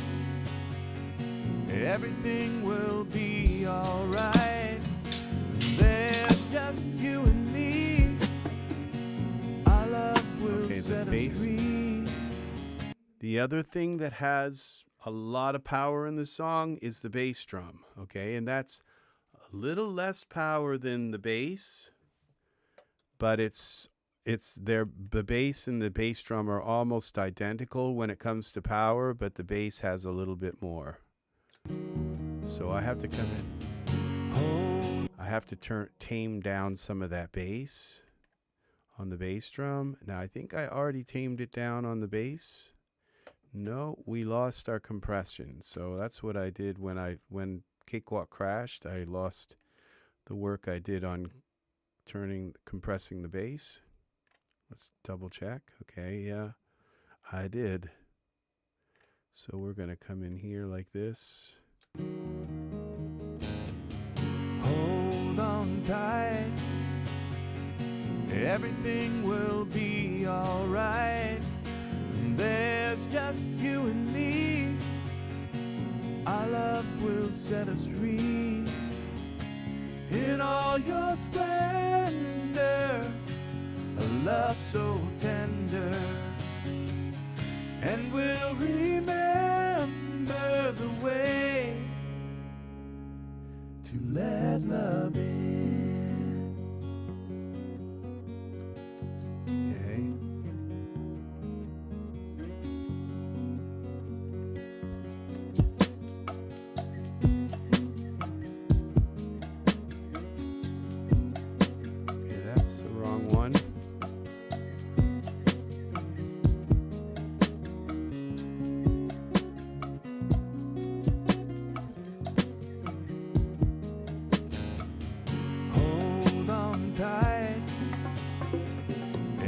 everything will be alright. There's just you and me. Our love will set us free. The other thing that has a lot of power in the song is the bass drum, okay? And that's a little less power than the bass, but the bass and the bass drum are almost identical when it comes to power, but the bass has a little bit more. So I have to come in. I have to tame down some of that bass on the bass drum. Now I think I already tamed it down on the bass. No, we lost our compression. So that's what I did when Cakewalk crashed. I lost the work I did on compressing the bass. Let's double check. Okay, yeah, I did. So we're gonna come in here like this. Hold on tight, everything will be alright. There's just you and me. Our love will set us free. In all your splendor, a love so tender. And we'll remember the way to let love in. Okay.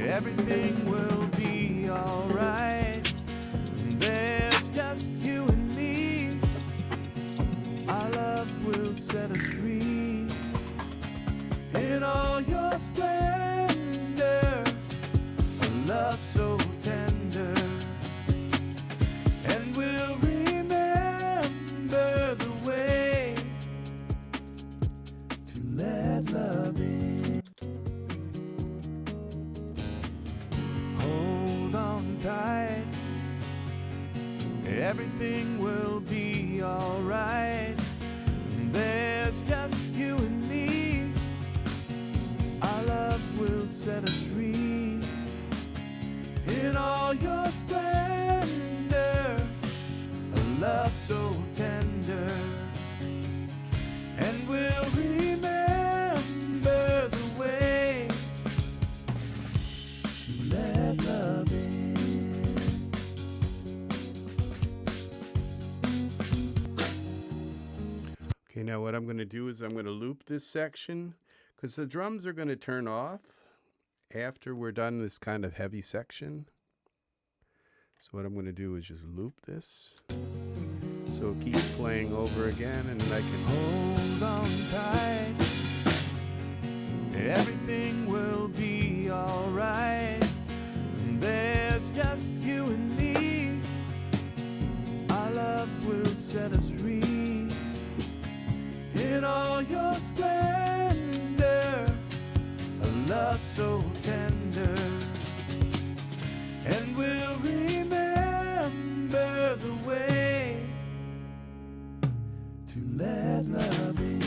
Everything will be alright. There's just you and me. Our love will set us free. In all your splendor, a love so tender. And we'll remember the way to let love in. Tight. Everything will be alright. There's just you and me. Our love will set us free. In all your splendor, a love so tender. And we'll remember the way to let love in. Okay, now what I'm going to do is I'm going to loop this section because the drums are going to turn off after we're done this kind of heavy section. So what I'm going to do is just loop this so it keeps playing over again, and I can hold on tight. Everything will be alright. There's just you and me. Our love will set us free. In all your splendor, a love so tender. And we'll remember the way to let love in.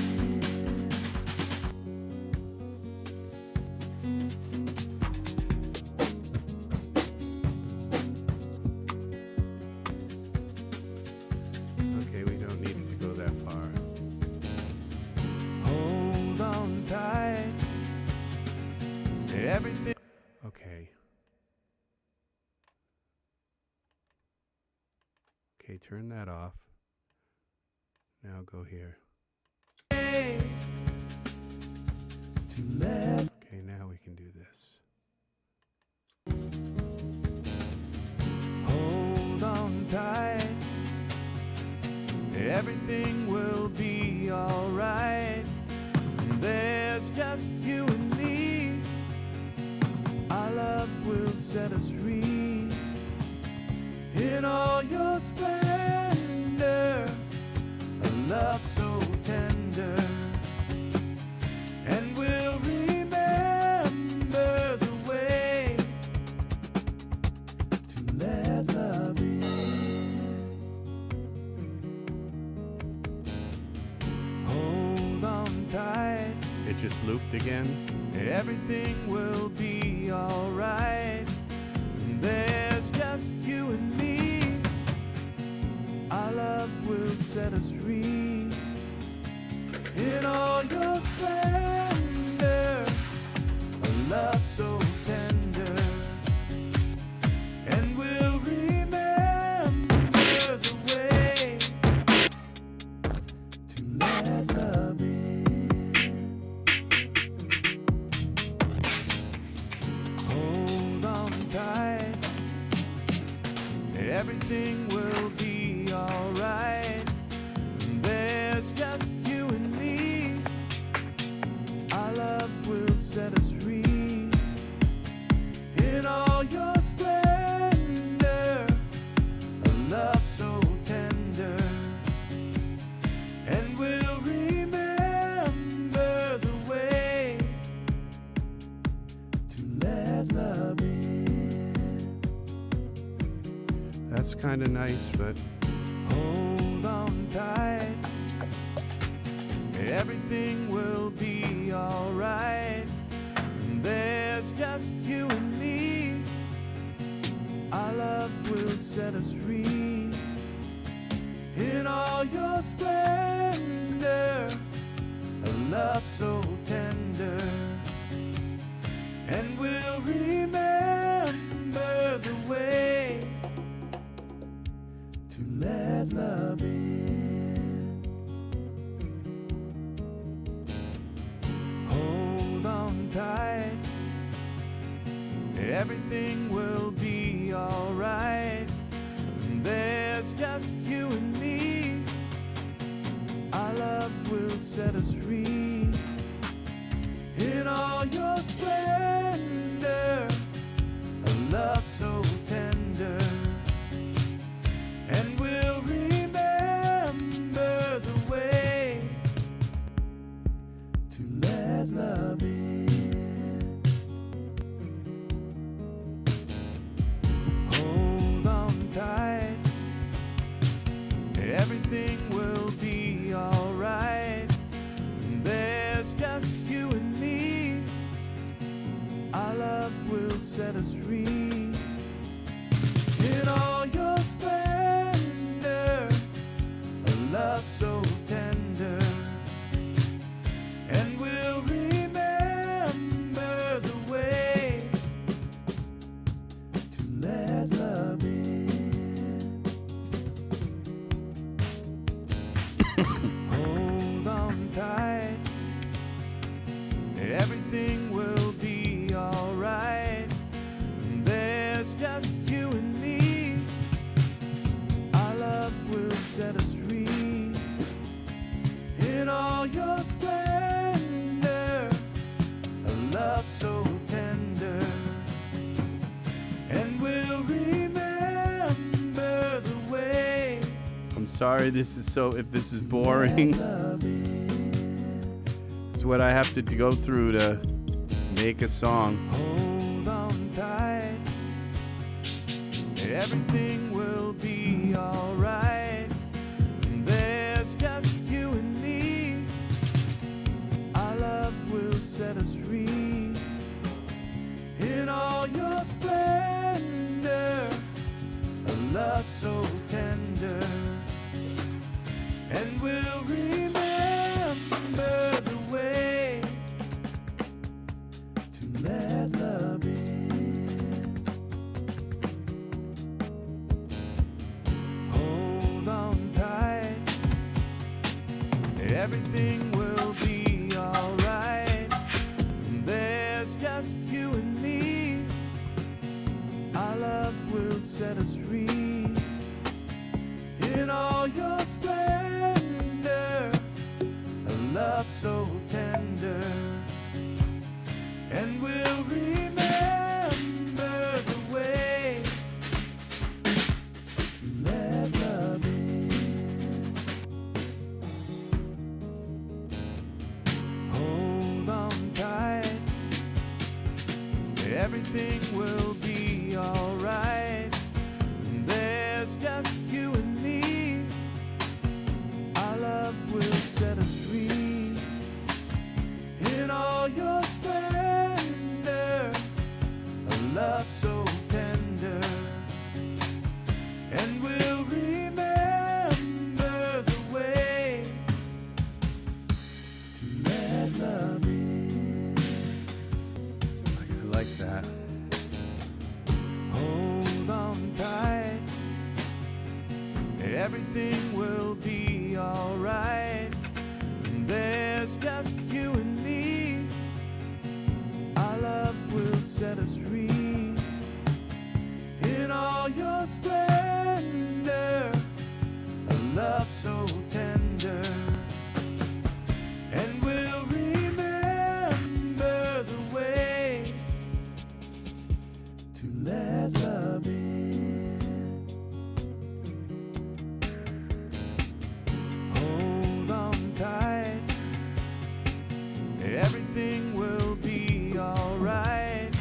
Okay, we don't need it to go that far. Hold on tight. Everything. Okay. Okay, turn that off. Now go here. To let. Okay, now we can do this. Hold everything will be alright. There's just you and me. Our love will set us free. In all your splendor, a love so tender. And we'll remember the way to let love in. Hold on tight. It just looped again. Everything will be alright. There's just you and me. Our love will set us free. In all your splendor, a love so tender. And we'll remember the way to let love in. Hold on tight. Everything will be alright. There's just you and me. Our love will set us free. In all your splendor, a love so tender. And we'll remember the way to let love in. That's kind of nice, but Hold on tight. Everything will be alright. There's just you and me. Our love will set us free. In all your splendor, a love so tender. And we'll remember the way to let love in. Hold on tight. Everything will be alright. There's just you and me. Our love will set us free. In all your splendor, a love so tender. And we'll remember the way to let love in. Hold on tight. Everything will be alright. There's just you and me. Our love will set us free. In all your splendor, a love so tender. And we'll remember the way to let love in. Hold on tight. Everything will be alright. There's just you and me. Our love will set us free. In all your splendor, a love so tender. And we'll remember the way. I'm sorry this is so, if this is boring. It's what I have to go through to make a song. Hold on tight. Everything will be alright. There's just you and me. Our love will set us free. In all your splendor, a love so tender. And we'll remember the way to let love in. Hold on tight. Everything will be alright. There's just you and me. Our love will set us free. In all your splendor, so tender, and we'll remember the way to let love in. Hold on tight, everything will be alright. There's just you and me. Our love will set us free in all your splendor. A love so tender, and we'll remember the way to let love in. I like that. Hold on tight, everything will be alright. There's just you and me. Our love will set us free in all your splendor. A love so tender, and we'll remember the way to let love in. Hold on tight, everything will be alright.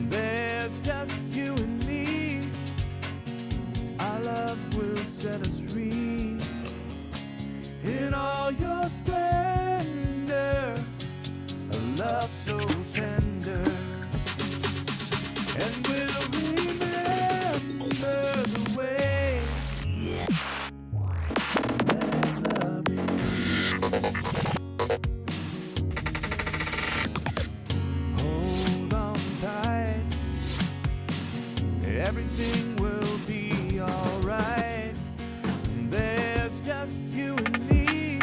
There's just you and me. Our love will set us free in all your splendor. A love so tender, and we'll remember the way let love in. Hold on tight, everything will be alright. There's just you and me.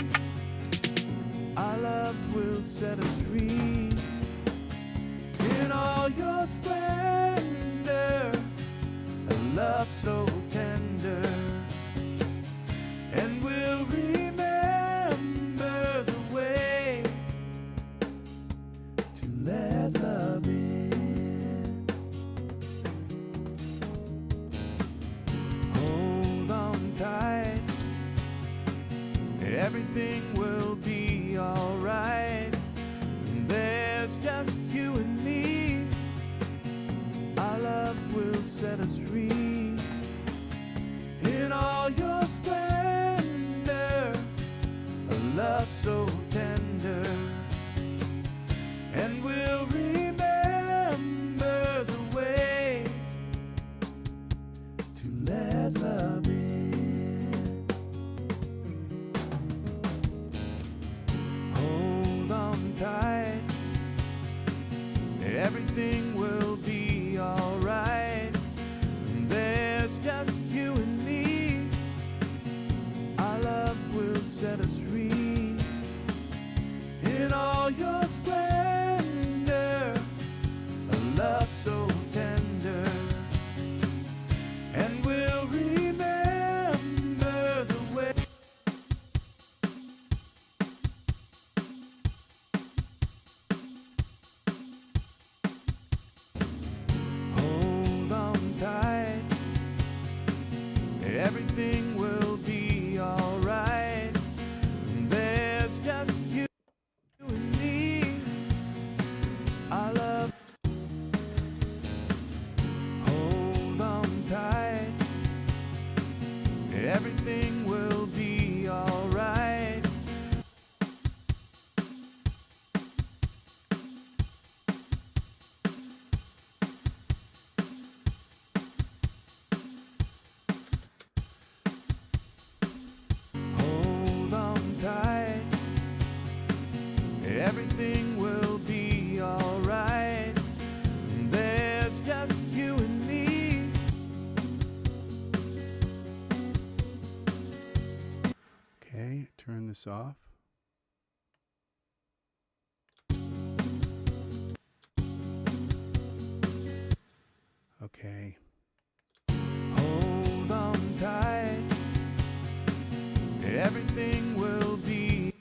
Our love will set us free in all your splendor. A love so tender, and we'll remember the way to let love in. Hold on tight, everything will be alright. There's just you and me. Our love will set us free in all your splendor. A love so tender, and we'll remember the way to let love in. Hold on tight, everything will be alright. There's just you and me. Our love will set us free in all your splendor. A love so tender, and we'll remember the way. Hold on tight, everything will be alright. There's just you and me. Our love. Hold on tight, everything will be alright. Hold on tight, everything will be alright. There's just you and me. Okay, turn this off. Okay. Hold on tight, everything will be.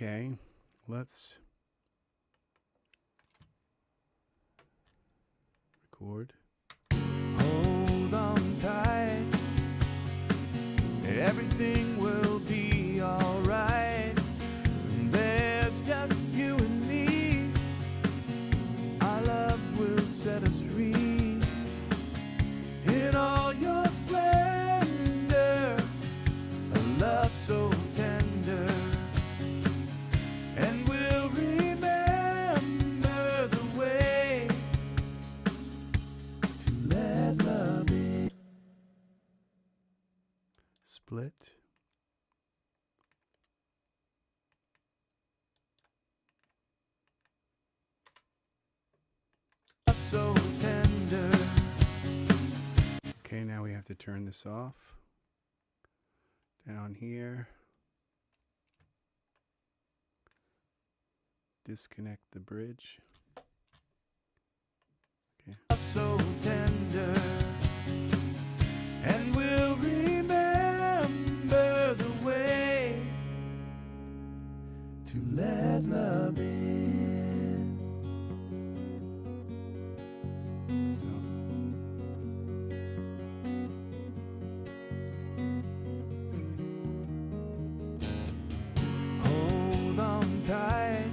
Okay, let's record. Hold on tight, everything will be alright. There's just you and me, our love will set us free. In all your splendor, a love so tender, and we'll remember the way to let love in. Split. So tender. Okay, now we have to turn this off. Down here. Disconnect the bridge. Okay. So tender, and we'll remember the way to let love in. So. Hold on tight,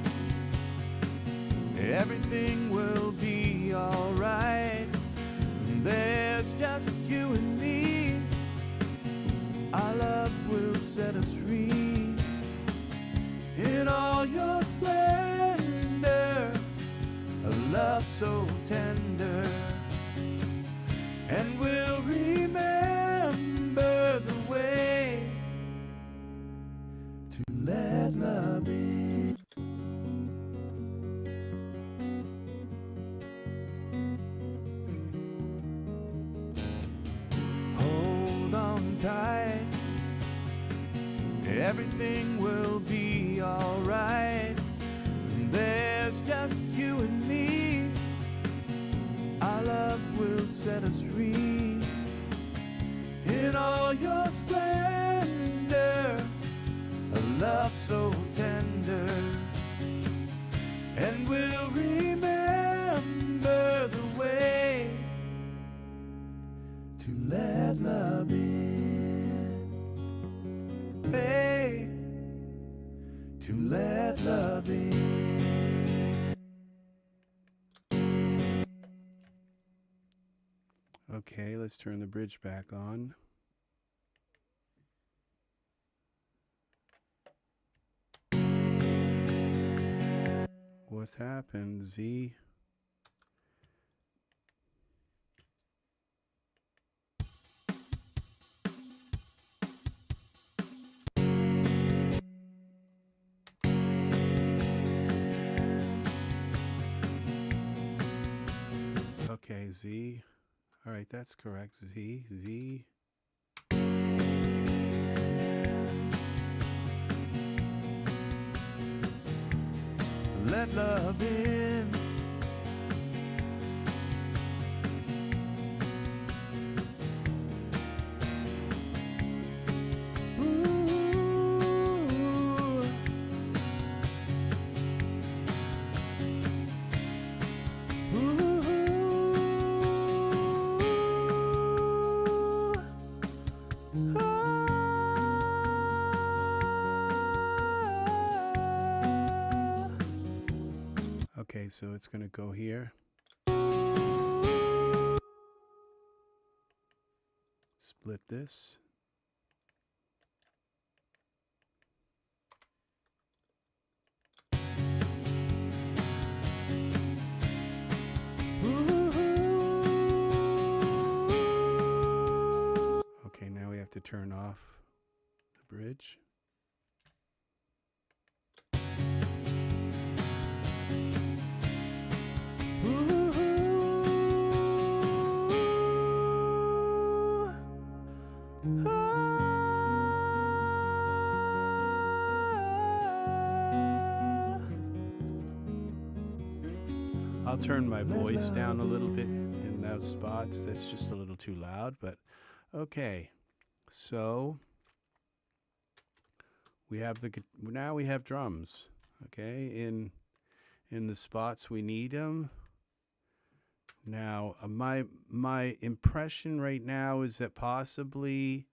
everything will be alright. There's just you and me, our love will set us free. In all your splendor, a love so tender, and we'll remember the way to let love in. Hold on tight, everything will be alright. There's just you and me, our love will set us free. In all your splendor, a love so tender, and we'll remember the way to let love in. Hey, to let love in. Okay, let's turn the bridge back on. What happened, Z? Okay, Z. All right, that's correct. Z, Z. Let love in. Ooh. Okay, so it's going to go here. Split this. Okay, now we have to turn off the bridge. I'll turn my voice down a little bit in those spots. That's just a little too loud, but okay. So now we have drums, okay, in the spots we need them. Now, my impression right now is that possibly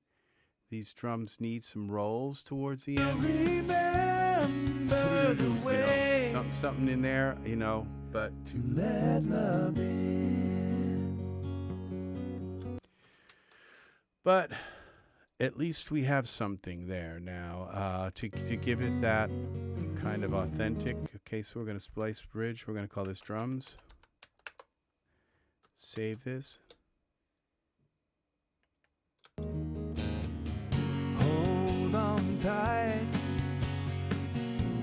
these drums need some rolls towards the end. Remember the way, something in there, but to let love in. But at least we have something there now to give it that kind of authentic. Okay, so we're going to Splice Bridge. We're going to call this drums. Save this. Hold on tight,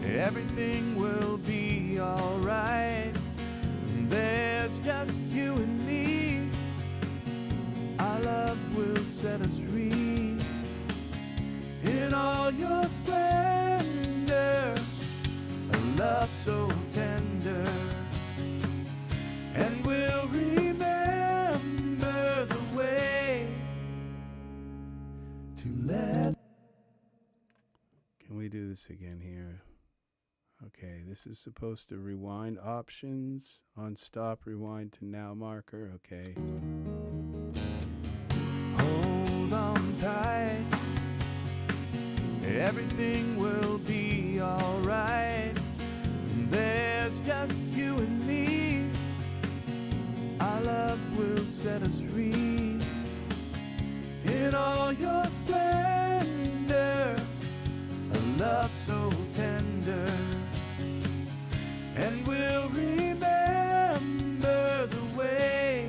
everything will be alright. There's just you and me, our love will set us free. In all your splendor, a love so tender, and we'll remember the way to let. Can we do this again here? Okay, this is supposed to rewind options on stop, rewind to now marker. Okay. Hold on tight, everything will be alright. There's just you and me, our love will set us free. In all your splendor, a love so tender, and we'll remember the way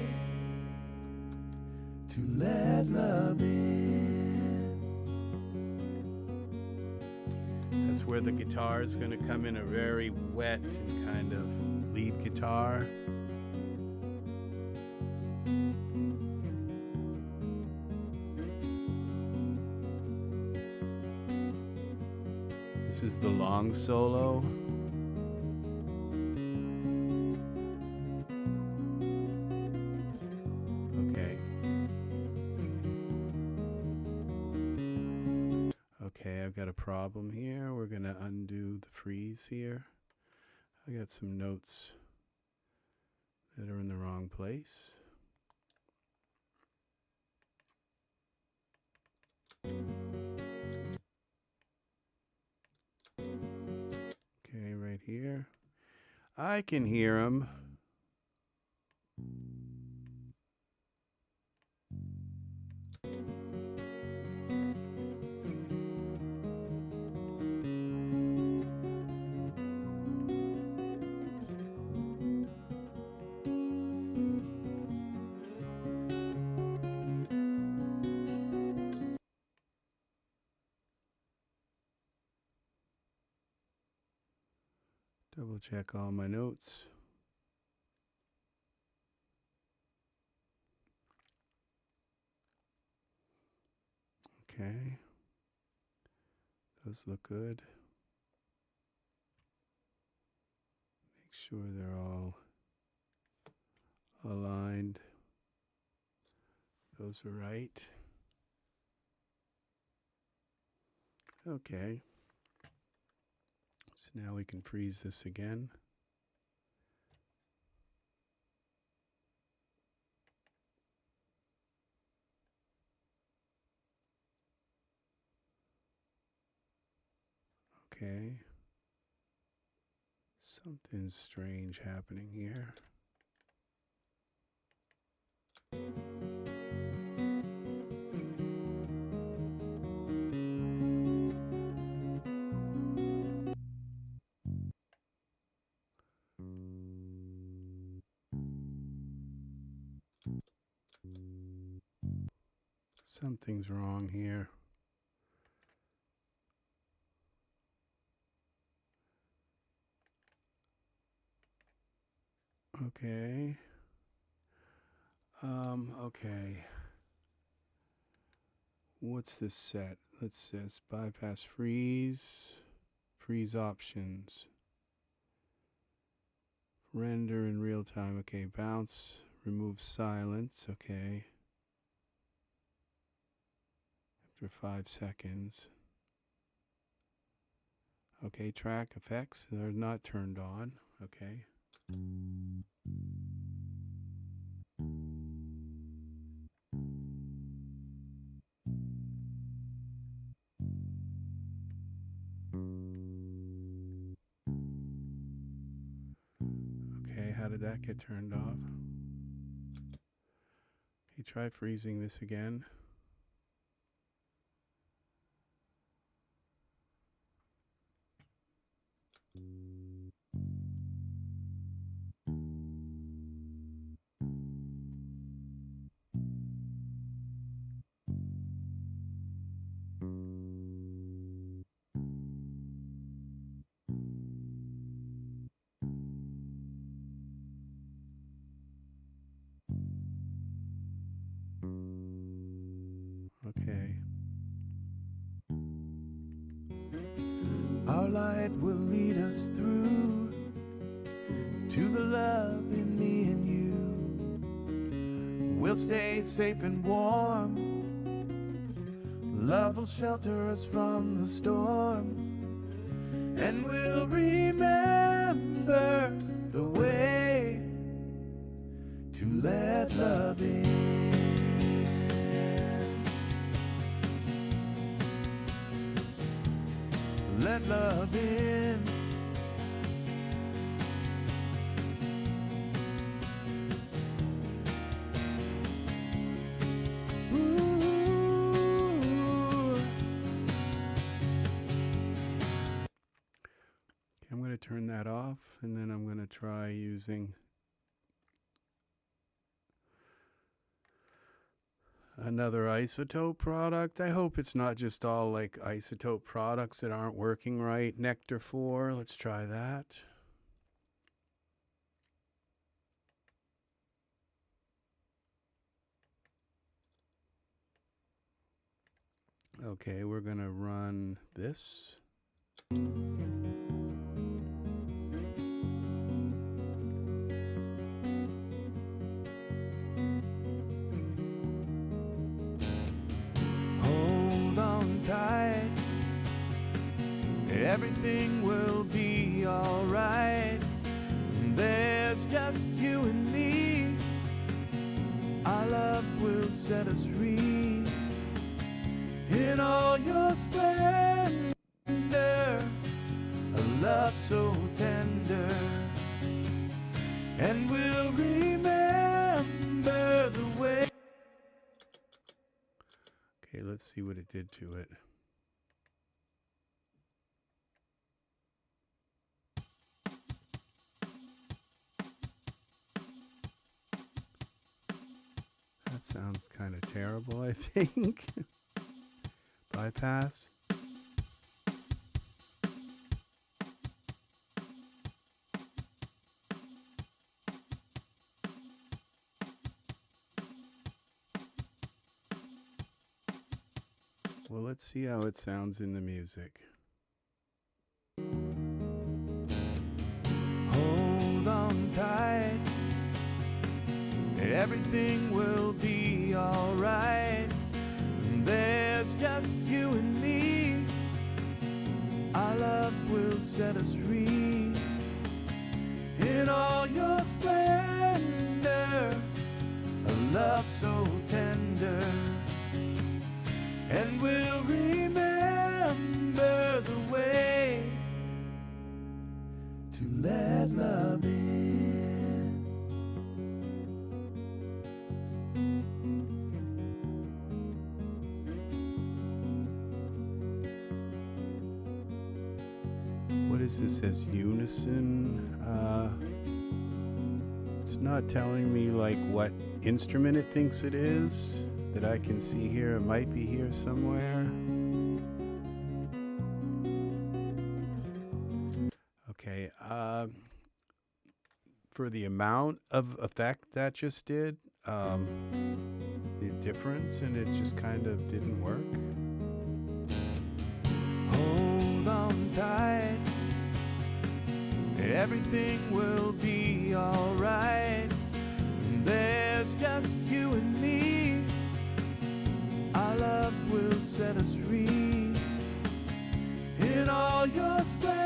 to let love in. That's where the guitar is going to come in, a very wet and kind of lead guitar. This is the long solo. Okay. Okay, I've got a problem here. We're going to undo the freeze here. I got some notes that are in the wrong place. Okay, right here. I can hear them. Double check all my notes. Okay. Those look good. Make sure they're all aligned. Those are right. Okay. So now we can freeze this again. Okay. Something strange happening here. Something's wrong here. Okay. Okay. What's this set? Let's see. Bypass freeze. Freeze options. Render in real time. Okay. Bounce. Remove silence. Okay. After 5 seconds. Okay, track effects, they're not turned on. Okay. Okay, how did that get turned off? Okay, try freezing this again. Okay. Our light will lead us through to the love in me and you. We'll stay safe and warm. Love will shelter us from the storm. And we'll remember the way to let love in. Let love in. Ooh. I'm going to turn that off, and then I'm going to try using another iZotope product. I hope it's not just all like iZotope products that aren't working right. Nectar 4, let's try that. Okay, we're going to run this. Tight. Everything will be alright. There's just you and me. Our love will set us free. In all your splendor, a love so tender. And we'll remember the way. Okay, let's see what it did to it. That sounds kind of terrible, I think. Bypass. Well, let's see how it sounds in the music. Hold on tight. Everything will be alright. There's just you and me. Our love will set us free. In all your splendor, a love so tender. And we'll remember the way to let love in. What is this as unison? It's not telling me like what instrument it thinks it is that I can see here. It might be here somewhere. Okay, for the amount of effect that just did, the difference, and it just kind of didn't work. Hold on tight. Everything will be alright. There's just you and me. Our love will set us free. In all your splendor,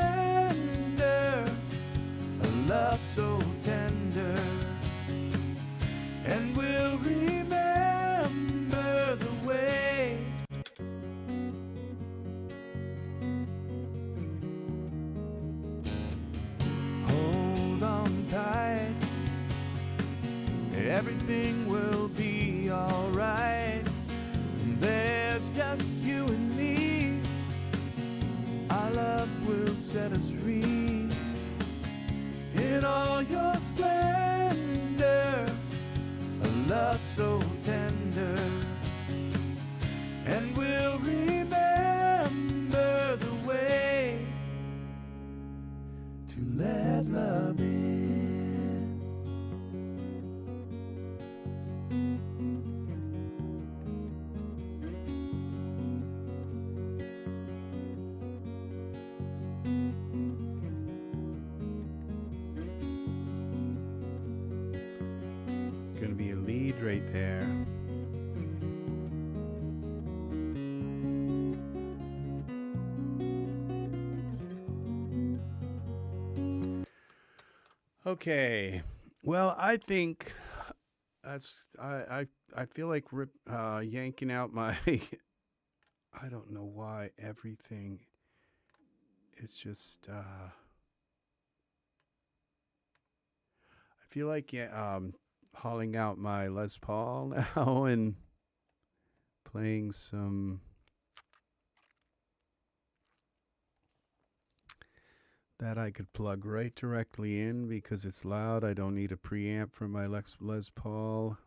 right there. Okay, well, I think that's I feel like yanking out my I don't know why everything. It's just I feel like hauling out my Les Paul now and playing some that I could plug right directly in because it's loud. I don't need a preamp for my Les Paul.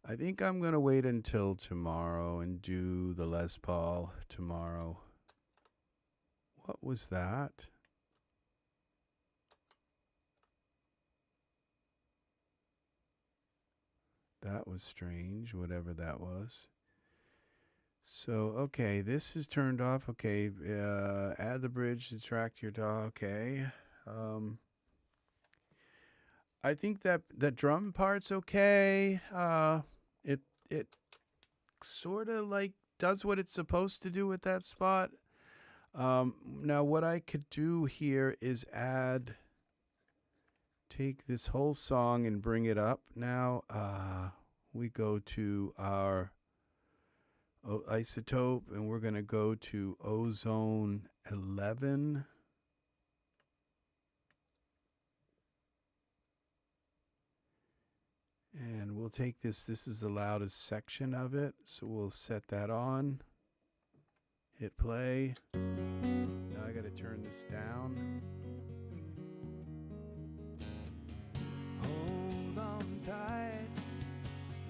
I think I'm going to wait until tomorrow and do the Les Paul tomorrow. What was that? That was strange, whatever that was. So, okay, this is turned off. Okay, add the bridge to track to your DAW. Okay. I think that the drum part's okay. It sort of like does what it's supposed to do at that spot. Now what I could do here is take this whole song and bring it up. Now we go to our iZotope and we're going to go to Ozone 11. And we'll take this is the loudest section of it, so we'll set that on, hit play. Now I gotta turn this down. Hold on tight.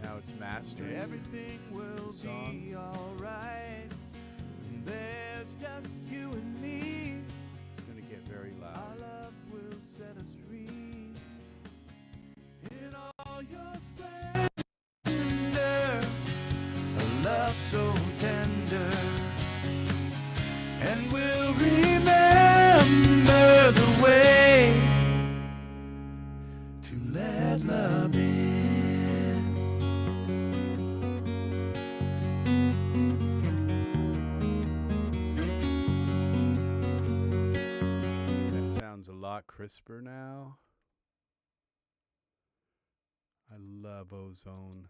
Now it's mastering. Everything will be alright. There's just you and me. It's gonna get very loud. Our love will set us free. In all your splendor, a love so tender, and we'll remember the way to let love in. That sounds a lot crisper now. I love Ozone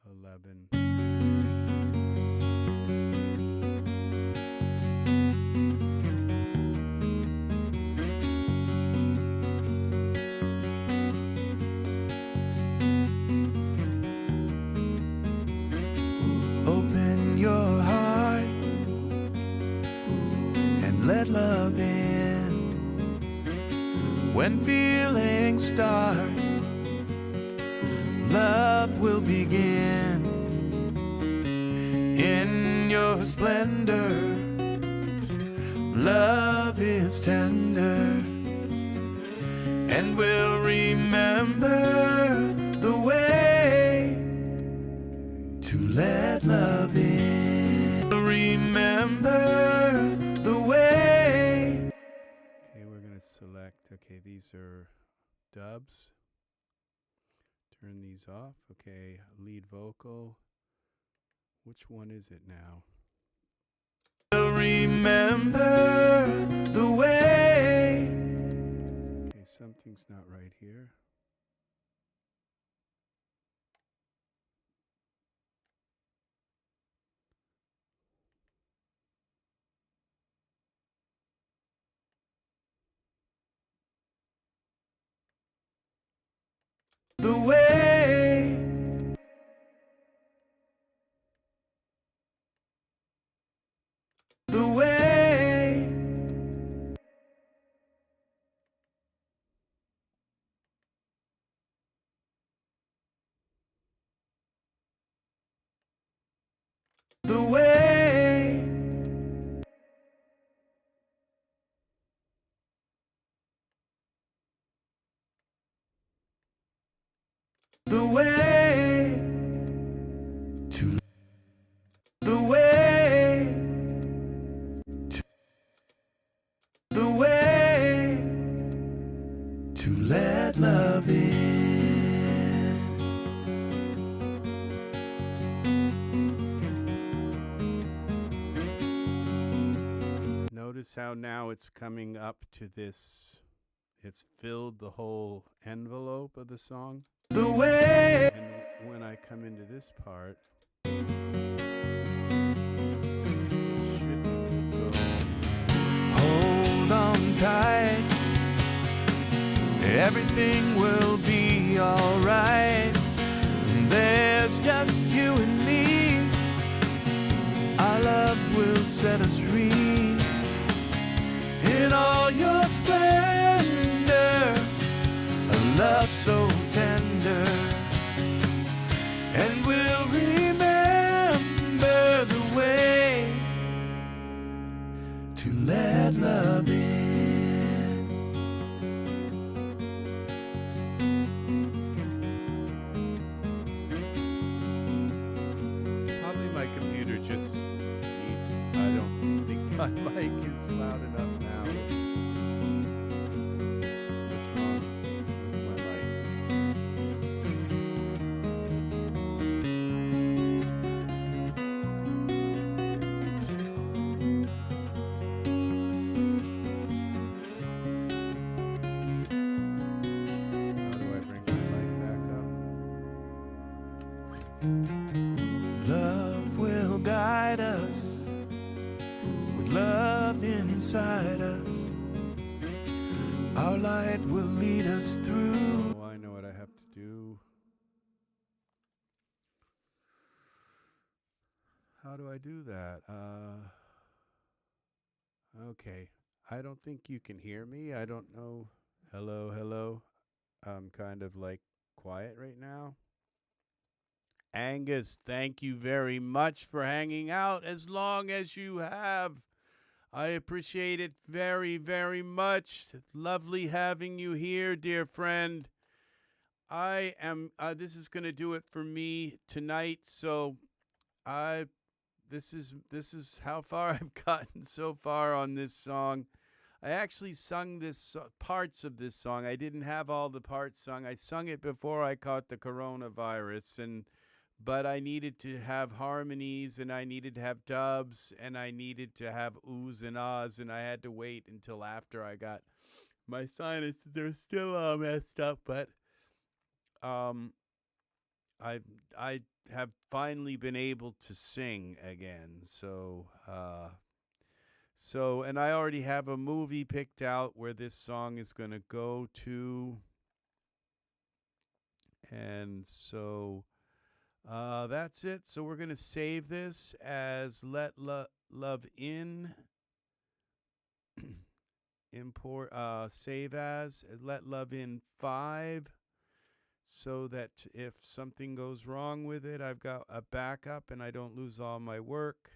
11. Open your heart and let love in. When feelings start, love will begin. In your splendor, love is tender, and we'll remember the way to let love in. Remember the way. Okay, we're gonna select, okay, these are dubs. Turn these off. Okay, lead vocal. Which one is it now? Remember the way. Okay, something's not right here. The way. The way. The way. notice how now it's coming up to this. It's filled the whole envelope of the song. The way. And when I come into this part, Hold on tight. Everything will be alright. There's just you and me. Our love will set us free. In all your splendor, a love so tender. And we'll remember the way to let love in. probably my computer just needs, I don't think my mic is loud enough now. What's wrong with my mic? How do I bring my mic back up? Love will guide us with love inside us. Our light will lead us through. Oh, I know what I have to do. How do I do that? Okay. I don't think you can hear me. I don't know. Hello, hello. I'm kind of like quiet right now. Angus, thank you very much for hanging out as long as you have. I appreciate it very, very much. Lovely having you here, dear friend. I am, this is going to do it for me tonight. So this is how far I've gotten so far on this song. I actually sung this parts of this song. I didn't have all the parts sung. I sung it before I caught the coronavirus, but I needed to have harmonies, and I needed to have dubs, and I needed to have oohs and ahs, and I had to wait until after I got my sinuses. They're still all messed up, but I have finally been able to sing again. So and I already have a movie picked out where this song is going to go to, and so that's it. So we're going to save this as Let Love In. Import, save as Let Love In 5, so that if something goes wrong with it, I've got a backup and I don't lose all my work.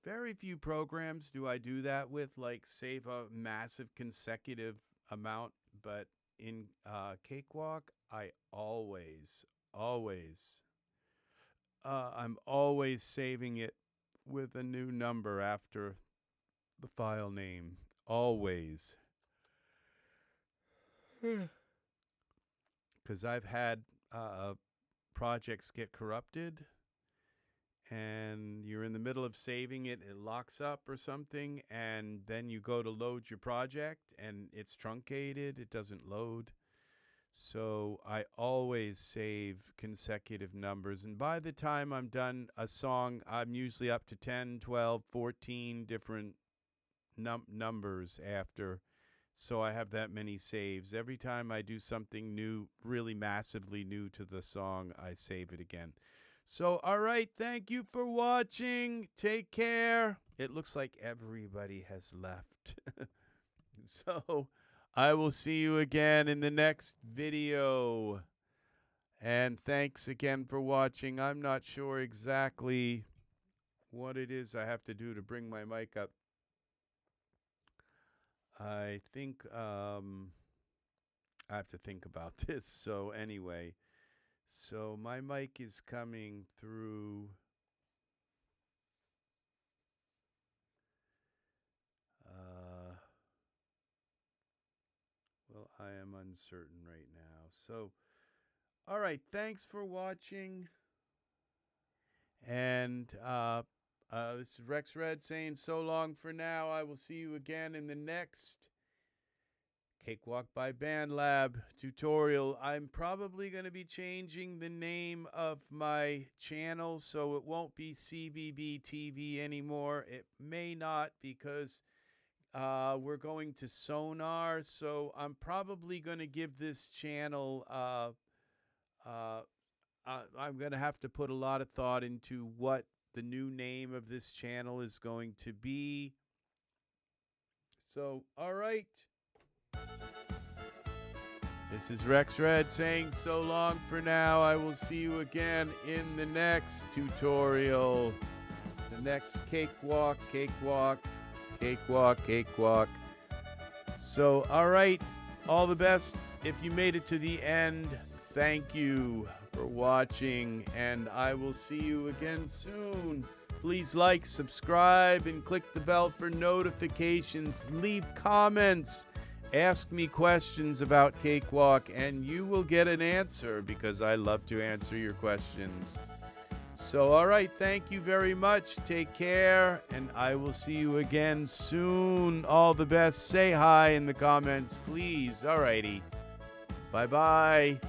Very few programs do I do that with, like save a massive consecutive amount, but in Cakewalk, I'm always saving it with a new number after the file name. Always. Because I've had projects get corrupted, and you're in the middle of saving it, it locks up or something, and then you go to load your project, and it's truncated, it doesn't load. So I always save consecutive numbers, and by the time I'm done a song, I'm usually up to 10, 12, 14 different numbers after. So I have that many saves. Every time I do something new, really massively new to the song, I save it again. So, all right, thank you for watching. Take care. It looks like everybody has left. So, I will see you again in the next video. And thanks again for watching. I'm not sure exactly what it is I have to do to bring my mic up. I think I have to think about this. So anyway, so my mic is coming through. Well, I am uncertain right now. So, all right, thanks for watching. And This is RexRed saying so long for now. I will see you again in the next Cakewalk by BandLab tutorial. I'm probably going to be changing the name of my channel, so it won't be CBB TV anymore. It may not, because we're going to Sonar, so I'm probably going to give this channel, I'm going to have to put a lot of thought into what the new name of this channel is going to be. So, all right. This is RexRed saying so long for now. I will see you again in the next tutorial. The next Cakewalk. So, all right. All the best. If you made it to the end, thank you for watching, and I will see you again soon. Please like, subscribe, and click the bell for notifications. Leave comments. Ask me questions about Cakewalk, and you will get an answer, because I love to answer your questions. So, all right, thank you very much. Take care, and I will see you again soon. All the best. Say hi in the comments, please. All righty. Bye-bye.